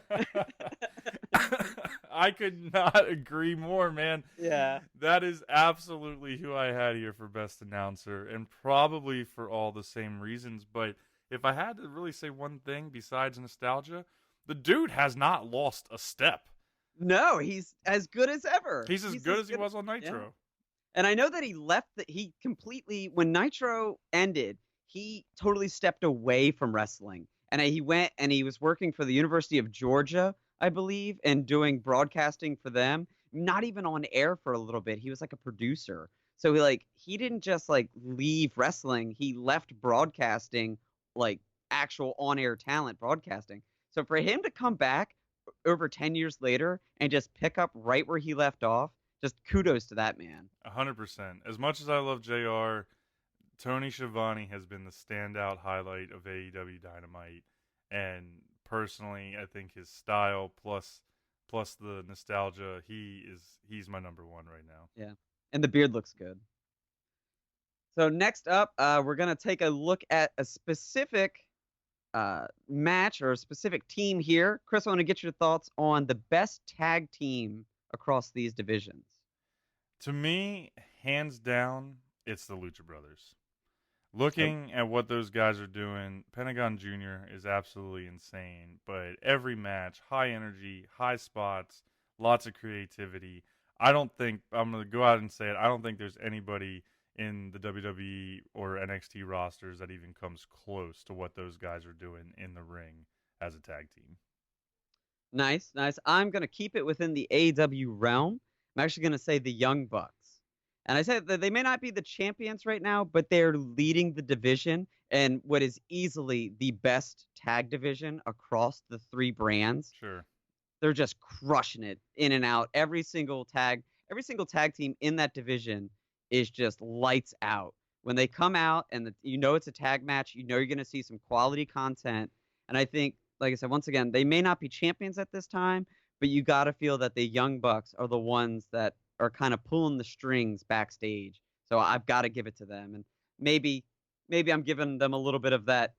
I could not agree more, man. Yeah. That is absolutely who I had here for best announcer, and probably for all the same reasons. But if I had to really say one thing besides nostalgia, the dude has not lost a step. No, he's as good as ever. He's as good as he was on Nitro. Yeah. And I know that he completely, when Nitro ended, he totally stepped away from wrestling. And he went and he was working for the University of Georgia, I believe, and doing broadcasting for them. Not even on air for a little bit. He was like a producer. So he didn't just leave wrestling. He left broadcasting, like actual on-air talent broadcasting. So for him to come back over 10 years later and just pick up right where he left off, just kudos to that man. 100%. As much as I love JR, Tony Schiavone has been the standout highlight of AEW Dynamite, and personally, I think his style plus the nostalgia, he's my number one right now. Yeah, and the beard looks good. So next up, we're gonna take a look at a specific match or a specific team here. Chris, I want to get your thoughts on the best tag team across these divisions. To me, hands down, it's the Lucha Brothers. Looking at what those guys are doing, Pentagon Jr. is absolutely insane. But every match, high energy, high spots, lots of creativity. I'm going to go out and say it, I don't think there's anybody in the WWE or NXT rosters that even comes close to what those guys are doing in the ring as a tag team. Nice. I'm going to keep it within the AEW realm. I'm actually going to say the Young Bucks. And I said that they may not be the champions right now, but they're leading the division and what is easily the best tag division across the three brands. Sure. They're just crushing it in and out. Every single tag team in that division is just lights out. When they come out and it's a tag match, you're going to see some quality content. And I think, like I said, once again, they may not be champions at this time, but you got to feel that the Young Bucks are the ones that are kind of pulling the strings backstage. So I've got to give it to them. And maybe I'm giving them a little bit of that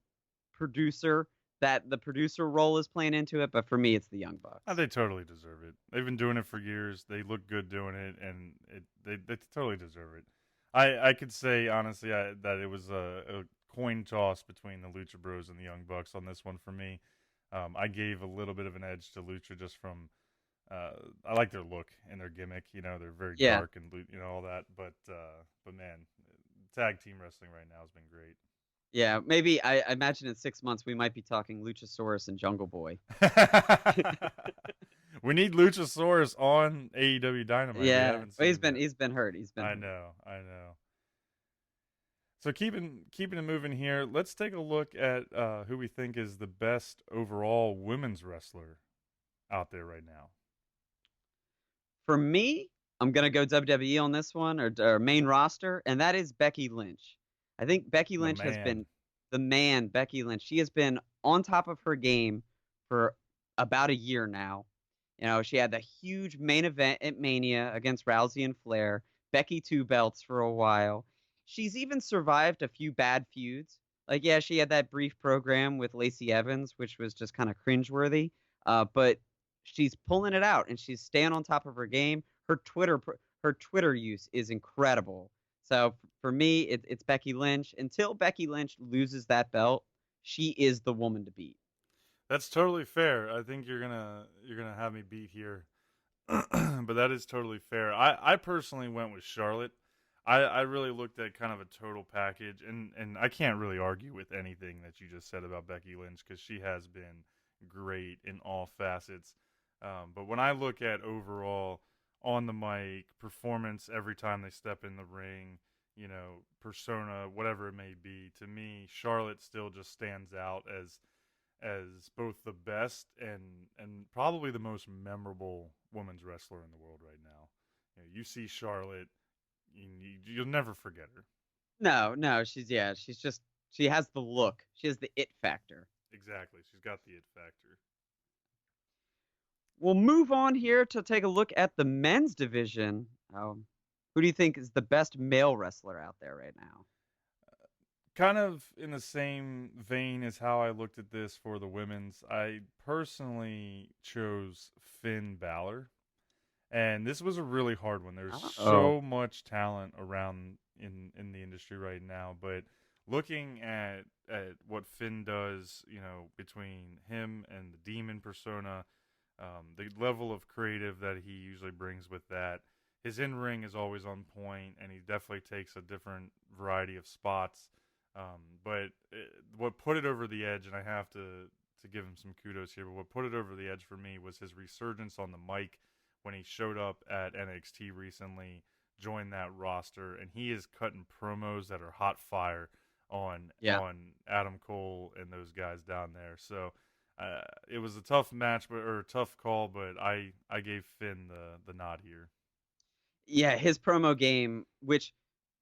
producer, that the producer role is playing into it. But for me, it's the Young Bucks. Oh, they totally deserve it. They've been doing it for years. They look good doing it, and they totally deserve it. I could say, honestly, that it was a coin toss between the Lucha Bros and the Young Bucks on this one for me. I gave a little bit of an edge to Lucha just from I like their look and their gimmick. They're very dark and all that. But man, tag team wrestling right now has been great. Yeah, maybe I imagine in 6 months we might be talking Luchasaurus and Jungle Boy. We need Luchasaurus on AEW Dynamite. Yeah, he's been hurt. I know. So keeping it moving here, let's take a look at who we think is the best overall women's wrestler out there right now. For me, I'm going to go WWE on this one, or main roster, and that is Becky Lynch. I think Becky Lynch has been the man, Becky Lynch. She has been on top of her game for about a year now. She had the huge main event at Mania against Rousey and Flair. Becky 2 belts for a while. She's even survived a few bad feuds Like, yeah, she had that brief program with Lacey Evans, which was just kind of cringeworthy. But she's pulling it out and she's staying on top of her game. Her Twitter use is incredible. So for me, it's Becky Lynch. Until Becky Lynch loses that belt, she is the woman to beat. That's totally fair. I think you're gonna have me beat here, but that is totally fair. I personally went with Charlotte. I really looked at kind of a total package, and I can't really argue with anything that you just said about Becky Lynch because she has been great in all facets. But when I look at overall on the mic performance every time they step in the ring, persona, whatever it may be, to me, Charlotte still just stands out as both the best and probably the most memorable women's wrestler in the world right now. You see Charlotte, you'll never forget her. No, she has the look. She has the it factor. Exactly, she's got the it factor. We'll move on here to take a look at the men's division. Who do you think is the best male wrestler out there right now? Kind of in the same vein as how I looked at this for the women's, I personally chose Finn Balor. And this was a really hard one. There's so much talent around in the industry right now, but looking at what Finn does, between him and the Demon persona, the level of creative that he usually brings with that, his in-ring is always on point, and he definitely takes a different variety of spots. But what put it over the edge, and I have to give him some kudos here, but what put it over the edge for me was his resurgence on the mic when he showed up at NXT recently, joined that roster, and he is cutting promos that are hot fire on Adam Cole and those guys down there. So it was a tough match, or a tough call, but I gave Finn the nod here. Yeah, his promo game, which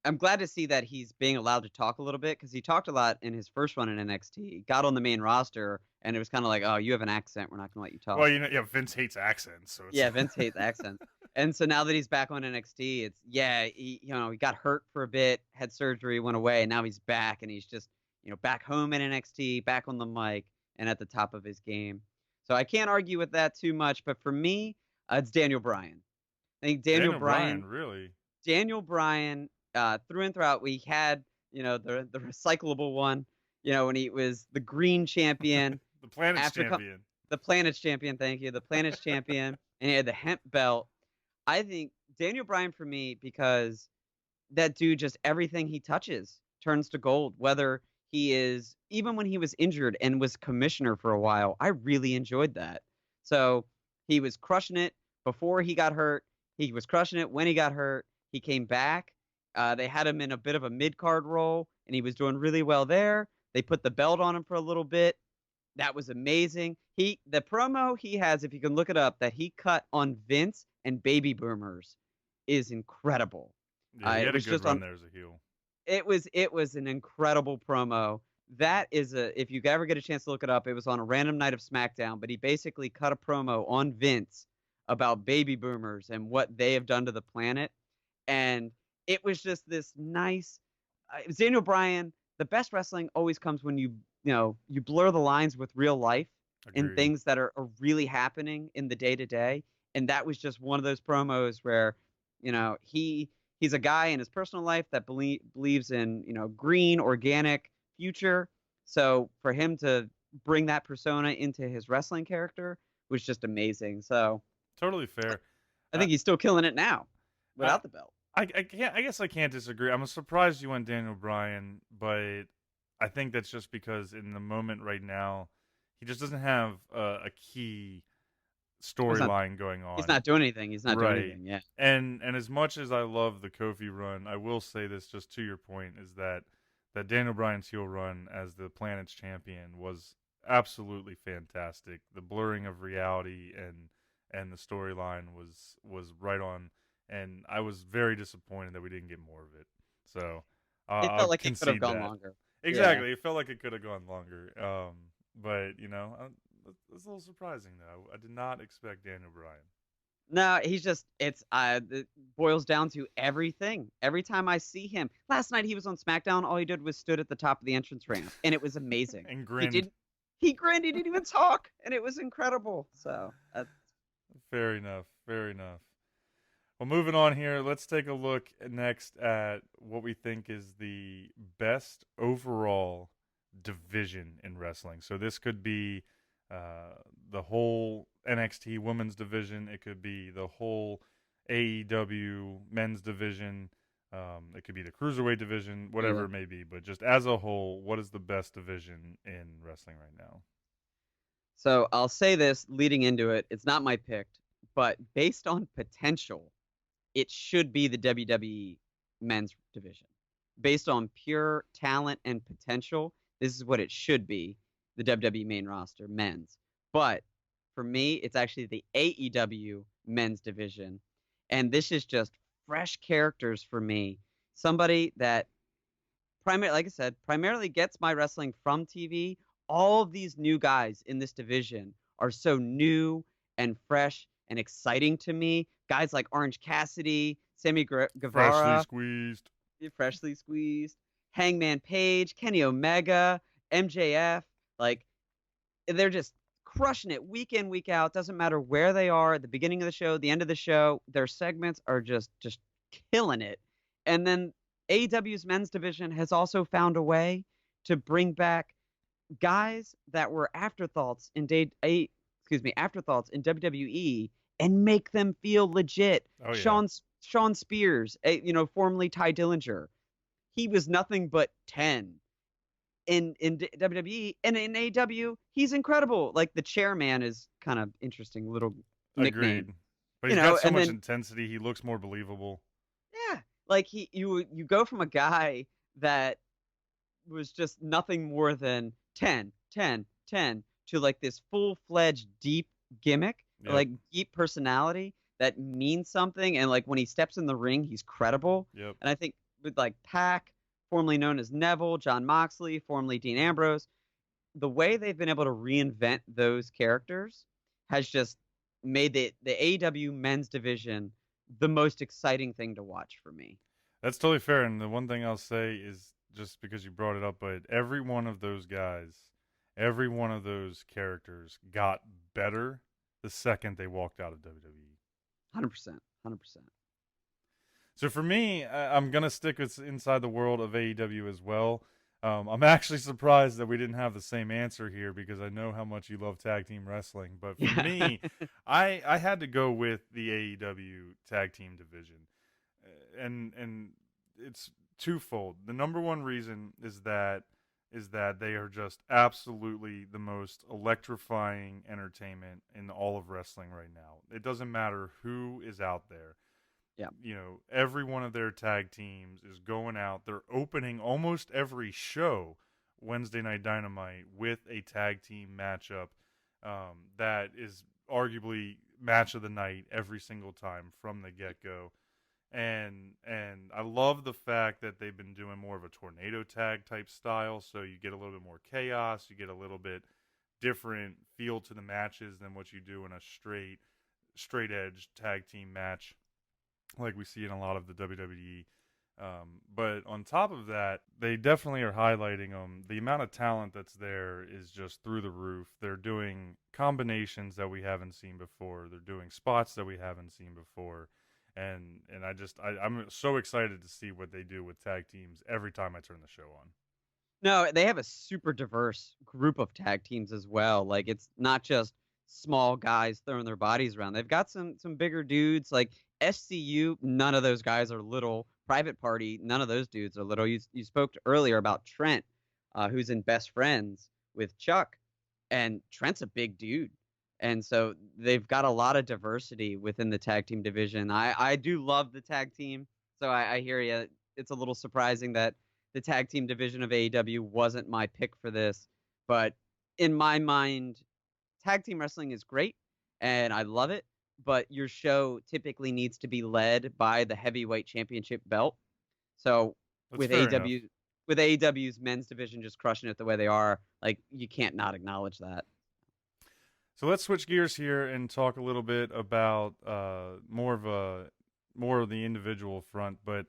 I'm glad to see that he's being allowed to talk a little bit because he talked a lot in his first run in NXT. Got on the main roster, and it was kind of like, oh, you have an accent. We're not going to let you talk. Well, Vince hates accents. So it's... Yeah, Vince hates accents. And so now that he's back on NXT, he got hurt for a bit, had surgery, went away, and now he's back, and he's just, back home in NXT, back on the mic, and at the top of his game. So I can't argue with that too much, but for me, it's Daniel Bryan. I think Daniel Bryan, really. Daniel Bryan, through and throughout, we had, the recyclable one, when he was the green champion. The planet's champion. The planet's champion, thank you. The planet's champion, and he had the hemp belt. I think Daniel Bryan for me, because that dude, just everything he touches turns to gold, whether he is, even when he was injured and was commissioner for a while, I really enjoyed that. So he was crushing it before he got hurt. He was crushing it when he got hurt. He came back. They had him in a bit of a mid-card role, and he was doing really well there. They put the belt on him for a little bit. That was amazing. The promo he has, if you can look it up, that he cut on Vince and Baby Boomers is incredible. Yeah, he had a good run there as a heel. It was an incredible promo. That is if you ever get a chance to look it up, it was on a random night of SmackDown, but he basically cut a promo on Vince about Baby Boomers and what they have done to the planet. And it was just this nice Daniel Bryan. The best wrestling always comes when you blur the lines with real life. Agreed. And things that are really happening in the day to day. And that was just one of those promos where, he's a guy in his personal life that believes in, green, organic future. So for him to bring that persona into his wrestling character was just amazing. So totally fair. I think he's still killing it now without the belt. I guess I can't disagree. I'm surprised you went Daniel Bryan, but I think that's just because in the moment right now, he just doesn't have a key storyline going on. He's not doing anything. He's not doing anything. Yeah. And as much as I love the Kofi run, I will say this just to your point is that Daniel Bryan's heel run as the planet's champion was absolutely fantastic. The blurring of reality and the storyline was right on. And I was very disappointed that we didn't get more of it. So it felt like it could have gone longer. Exactly, It felt like it could have gone longer. But it's a little surprising though. I did not expect Daniel Bryan. No, he's just it boils down to everything. Every time I see him. Last night he was on Smackdown, all he did was stood at the top of the entrance ramp, and it was amazing. And He grinned. didn't he grinned, he didn't even talk, and it was incredible. So, Fair enough. Fair enough. Well, moving on here, let's take a look next at what we think is the best overall division in wrestling. So this could be the whole NXT women's division. It could be the whole AEW men's division. It could be the cruiserweight division, whatever Yeah. it may be. But just as a whole, what is the best division in wrestling right now? so I'll say this leading into it, it's not my pick, but based on potential, it should be the WWE men's division. Based on pure talent and potential, this is what it should be, the WWE main roster, men's. But for me, it's actually the AEW men's division. And this is just fresh characters for me. Somebody that like I said, primarily gets my wrestling from TV. All of these new guys in this division are so new and fresh and exciting to me. Guys like Orange Cassidy, Sammy Freshly Guevara, squeezed. freshly squeezed, Hangman Page, Kenny Omega, MJF. Like, they're just crushing it week in, week out. Doesn't matter where they are at the beginning of the show, the end of the show. Their segments are just killing it. And then AEW's men's division has also found a way to bring back guys that were afterthoughts in WWE and make them feel legit. Oh, yeah. Sean Spears, formerly Ty Dillinger, he was nothing but 10 in WWE, and in AEW, he's incredible. Like, the chairman is kind of interesting little nickname. Agreed. But he's got so much intensity. He looks more believable. Yeah, like you go from a guy that was just nothing more than 10, 10, 10 to like this full-fledged deep gimmick, Yep. like deep personality that means something. And like when he steps in the ring, he's credible. Yep. And I think with like Pac, formerly known as Neville, John Moxley, formerly Dean Ambrose, the way they've been able to reinvent those characters has just made the AEW men's division the most exciting thing to watch for me. That's totally fair. And the one thing I'll say is, just because you brought it up, but every one of those guys, every one of those characters got better the second they walked out of WWE. 100%. 100%. So for me, I'm going to stick with inside the world of AEW as well. I'm actually surprised that we didn't have the same answer here, because I know how much you love tag team wrestling. But for me, I had to go with the AEW tag team division. And it's twofold. The number one reason is that they are just absolutely the most electrifying entertainment in all of wrestling right now. It doesn't matter who is out there. Yeah. Every one of their tag teams is going out. They're opening almost every show, Wednesday Night Dynamite, with a tag team matchup that is arguably match of the night every single time from the get-go. And I love the fact that they've been doing more of a tornado tag type style, so you get a little bit more chaos, you get a little bit different feel to the matches than what you do in a straight edge tag team match like we see in a lot of the WWE. But on top of that, they definitely are highlighting them. The amount of talent that's there is just through the roof. They're doing combinations that we haven't seen before. They're doing spots that we haven't seen before. And I'm so excited to see what they do with tag teams every time I turn the show on. No, they have a super diverse group of tag teams as well. Like, it's not just small guys throwing their bodies around. They've got some bigger dudes like SCU. None of those guys are little. Private Party, none of those dudes are little. You spoke earlier about Trent, who's in Best Friends with Chuck, and Trent's a big dude. And so they've got a lot of diversity within the tag team division. I do love the tag team, so I hear you. It's a little surprising that the tag team division of AEW wasn't my pick for this. But in my mind, tag team wrestling is great, and I love it. But your show typically needs to be led by the heavyweight championship belt. So with AEW's men's division just crushing it the way they are, like, you can't not acknowledge that. So let's switch gears here and talk a little bit about more of the individual front, but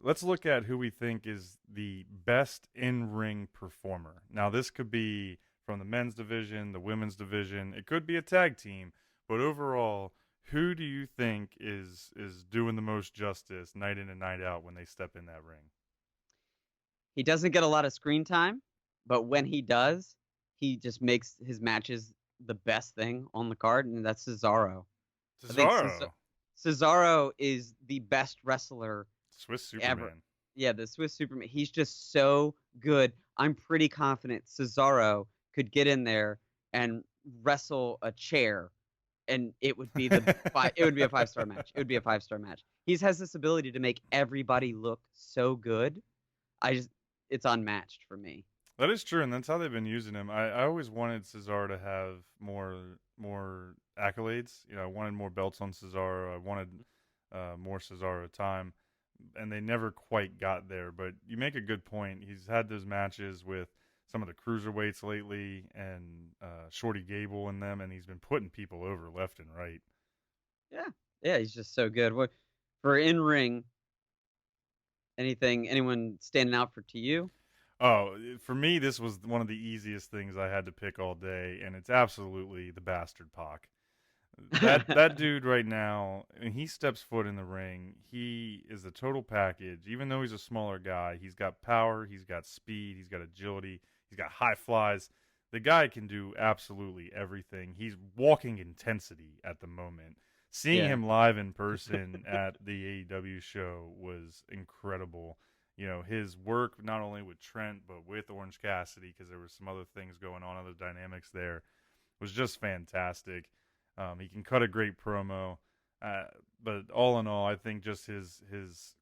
let's look at who we think is the best in-ring performer. Now, this could be from the men's division, the women's division. It could be a tag team, but overall, who do you think is doing the most justice night in and night out when they step in that ring? He doesn't get a lot of screen time, but when he does, he just makes his matches the best thing on the card, and that's Cesaro. I think Cesaro is the best wrestler Swiss Superman. ever. Yeah, the Swiss Superman. He's just so good. I'm pretty confident Cesaro could get in there and wrestle a chair, and it would be it would be a 5-star match. It would be a 5-star match. He has this ability to make everybody look so good. It's unmatched for me. That is true, and that's how they've been using him. I always wanted Cesaro to have more accolades. You know, I wanted more belts on Cesaro. I wanted more Cesaro time, and they never quite got there. But you make a good point. He's had those matches with some of the cruiserweights lately, and Shorty Gable in them, and he's been putting people over left and right. Yeah, he's just so good. What for in ring? Anyone standing out to you? Oh, for me, this was one of the easiest things I had to pick all day, and it's absolutely the Bastard Pac. That dude right now, when he steps foot in the ring, he is the total package. Even though he's a smaller guy, he's got power, he's got speed, he's got agility, he's got high flies. The guy can do absolutely everything. He's walking intensity at the moment. Seeing him live in person at the AEW show was incredible. You know, his work not only with Trent, but with Orange Cassidy, because there were some other things going on, other dynamics there, was just fantastic. He can cut a great promo. But all in all, I think just his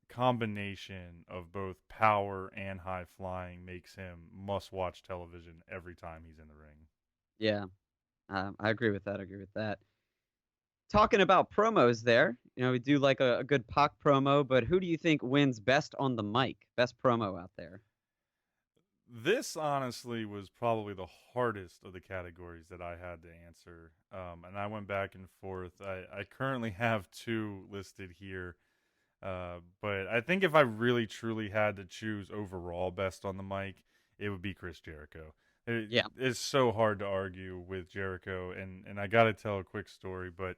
combination of both power and high flying makes him must-watch television every time he's in the ring. Yeah, I agree with that. Talking about promos there, you know, we do like a good Pac promo, but who do you think wins best on the mic? Best promo out there? This honestly was probably the hardest of the categories that I had to answer. And I went back and forth. I currently have 2 listed here. But I think if I really truly had to choose overall best on the mic, it would be Chris Jericho. It's so hard to argue with Jericho. And I got to tell a quick story, but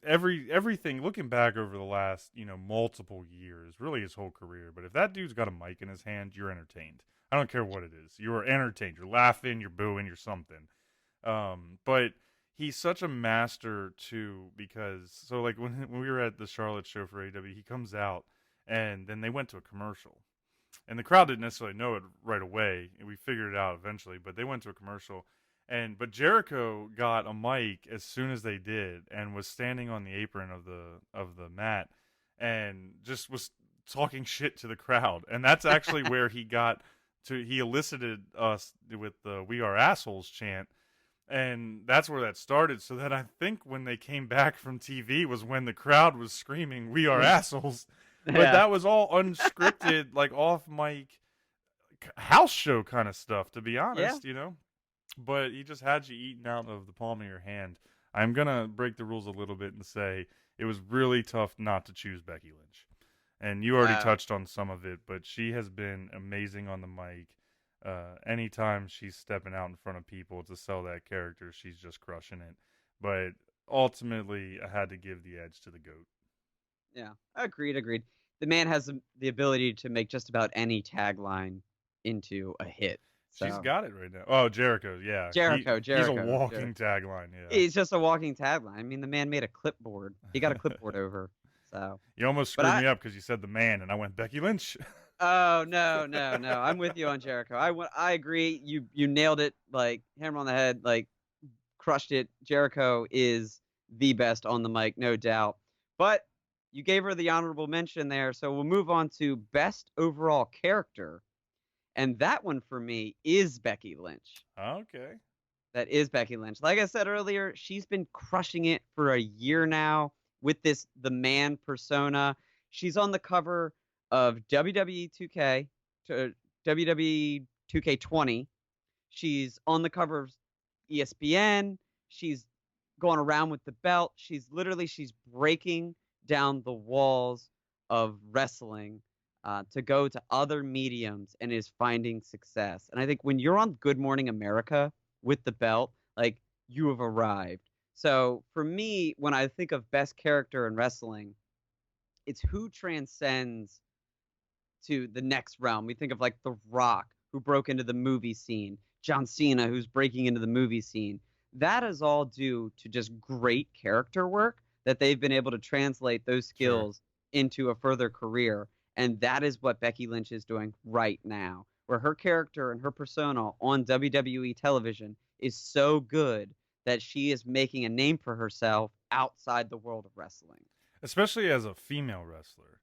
everything looking back over the last, multiple years, really his whole career. But if that dude's got a mic in his hand, you're entertained. I don't care what it is. You're entertained. You're laughing, you're booing, you're something. But he's such a master too, because so like when we were at the Charlotte show for AEW, he comes out and then they went to a commercial. And the crowd didn't necessarily know it right away. We figured it out eventually, but they went to a commercial. But Jericho got a mic as soon as they did and was standing on the apron of the mat and just was talking shit to the crowd. And that's actually where he elicited us with the "We Are Assholes" chant. And that's where that started. So that I think when they came back from TV was when the crowd was screaming, "We are assholes." But that was all unscripted, like off mic house show kind of stuff, to be honest, But he just had you eating out of the palm of your hand. I'm going to break the rules a little bit and say it was really tough not to choose Becky Lynch. And you already touched on some of it, but she has been amazing on the mic. Anytime she's stepping out in front of people to sell that character, she's just crushing it. But ultimately, I had to give the edge to the GOAT. Yeah, agreed. The man has the ability to make just about any tagline into a hit. So. She's got it right now. Oh, Jericho, yeah. Jericho. He's a walking tagline, yeah. He's just a walking tagline. I mean, the man made a clipboard. He got a clipboard over. So you almost screwed me up because you said the man, and I went Becky Lynch. Oh, no. I'm with you on Jericho. I agree. You nailed it, like hammer on the head, like crushed it. Jericho is the best on the mic, no doubt. But you gave her the honorable mention there, so we'll move on to best overall character. And that one for me is Becky Lynch. Okay. That is Becky Lynch. Like I said earlier, she's been crushing it for a year now with the man persona. She's on the cover of WWE 2K20. She's on the cover of ESPN. She's going around with the belt. She's breaking down the walls of wrestling to go to other mediums and is finding success. And I think when you're on Good Morning America with the belt, like, you have arrived. So for me, when I think of best character in wrestling, it's who transcends to the next realm. We think of like The Rock, who broke into the movie scene, John Cena, who's breaking into the movie scene. That is all due to just great character work that they've been able to translate those skills into a further career. And that is what Becky Lynch is doing right now, where her character and her persona on WWE television is so good that she is making a name for herself outside the world of wrestling. Especially as a female wrestler.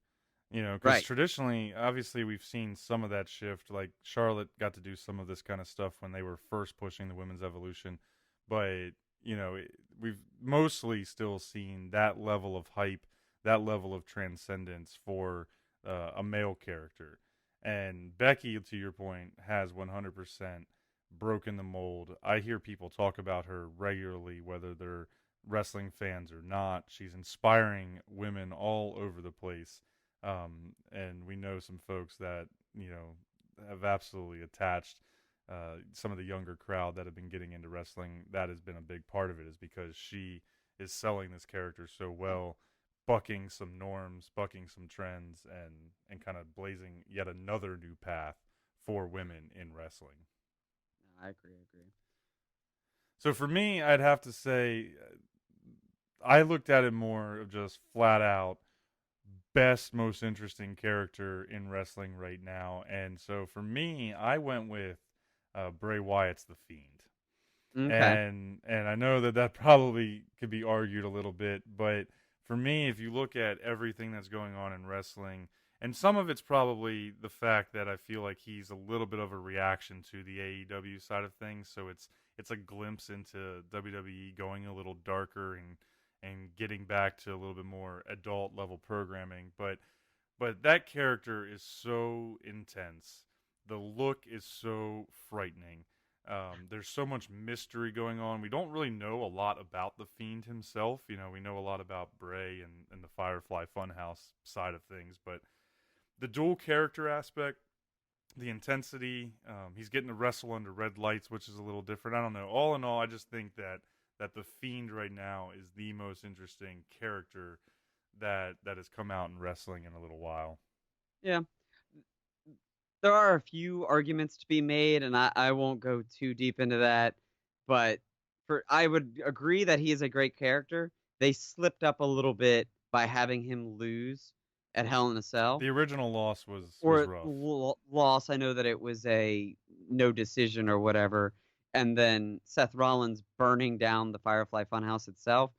You know, because traditionally, obviously, we've seen some of that shift. Like, Charlotte got to do some of this kind of stuff when they were first pushing the women's evolution. But, you know, we've mostly still seen that level of hype, that level of transcendence for a male character. And Becky, to your point, has 100% broken the mold. I hear people talk about her regularly, whether they're wrestling fans or not. She's inspiring women all over the place. And we know some folks that, you know, have absolutely attached some of the younger crowd that have been getting into wrestling. That has been a big part of it, is because she is selling this character so well, bucking some norms, bucking some trends, and kind of blazing yet another new path for women in wrestling. I agree. So for me, I'd have to say I looked at it more of just flat out best, most interesting character in wrestling right now. And so for me, I went with Bray Wyatt's The Fiend. Okay. And I know that probably could be argued a little bit, but for me, if you look at everything that's going on in wrestling, and some of it's probably the fact that I feel like he's a little bit of a reaction to the AEW side of things, so it's a glimpse into WWE going a little darker and getting back to a little bit more adult level programming. But that character is so intense. The look is so frightening. There's so much mystery going on. We don't really know a lot about the Fiend himself. You know, we know a lot about Bray and the Firefly Funhouse side of things, but the dual character aspect, the intensity, he's getting to wrestle under red lights, which is a little different. I don't know. All in all, I just think that the Fiend right now is the most interesting character that has come out in wrestling in a little while. Yeah. There are a few arguments to be made, and I won't go too deep into that, but I would agree that he is a great character. They slipped up a little bit by having him lose at Hell in a Cell. The original loss was rough. Loss, I know that it was a no decision or whatever, and then Seth Rollins burning down the Firefly Funhouse itself.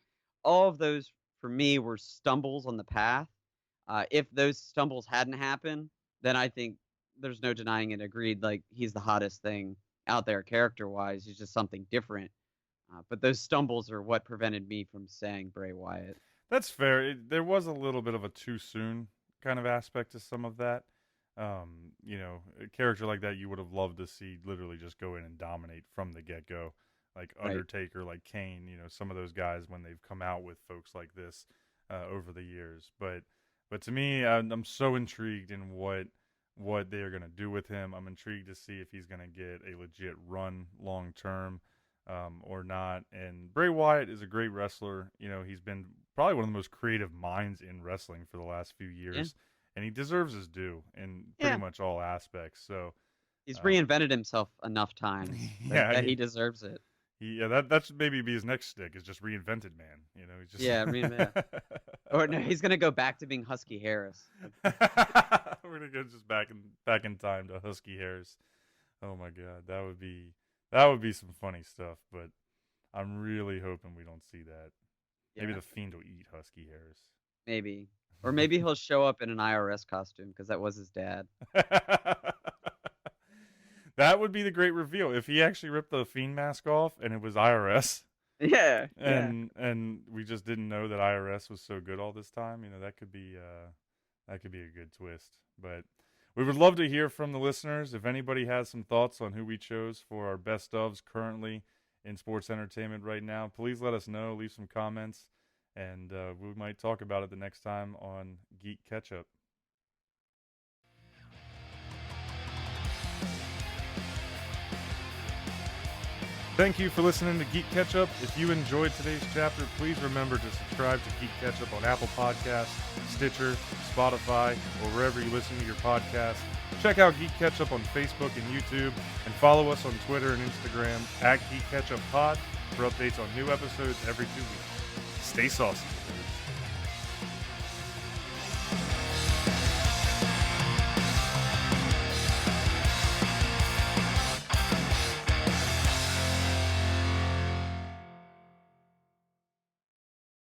All of those, for me, were stumbles on the path. If those stumbles hadn't happened, then I think there's no denying it. Agreed, like, he's the hottest thing out there character-wise. He's just something different. But those stumbles are what prevented me from saying Bray Wyatt. That's fair. There was a little bit of a too soon kind of aspect to some of that. You know, a character like that you would have loved to see literally just go in and dominate from the get-go. Like Undertaker, like Kane, you know, some of those guys when they've come out with folks like this over the years. But to me, I'm so intrigued in what they are going to do with him. I'm intrigued to see if he's going to get a legit run long term or not. And Bray Wyatt is a great wrestler. You know, he's been probably one of the most creative minds in wrestling for the last few years, and he deserves his due in pretty much all aspects. So he's reinvented himself enough times that he deserves it. That should maybe be his next stick, is just reinvented man. You know, he's just reinvented. Or no, he's gonna go back to being Husky Harris. We're gonna go just back in time to Husky Harris. Oh my God, that would be some funny stuff. But I'm really hoping we don't see that. Maybe the Fiend will eat Husky Harris. Maybe, or maybe he'll show up in an IRS costume because that was his dad. That would be the great reveal if he actually ripped the Fiend mask off and it was IRS. Yeah. And we just didn't know that IRS was so good all this time. You know, that could be a good twist. But we would love to hear from the listeners. If anybody has some thoughts on who we chose for our best ofs currently in sports entertainment right now, please let us know. Leave some comments, and we might talk about it the next time on GeeK KetchUp. Thank you for listening to GeeK KetchUp. If you enjoyed today's chapter, please remember to subscribe to GeeK KetchUp on Apple Podcasts, Stitcher, Spotify, or wherever you listen to your podcast. Check out GeeK KetchUp on Facebook and YouTube, and follow us on Twitter and Instagram @GeeK KetchUp Pod for updates on new episodes every 2 weeks. Stay saucy.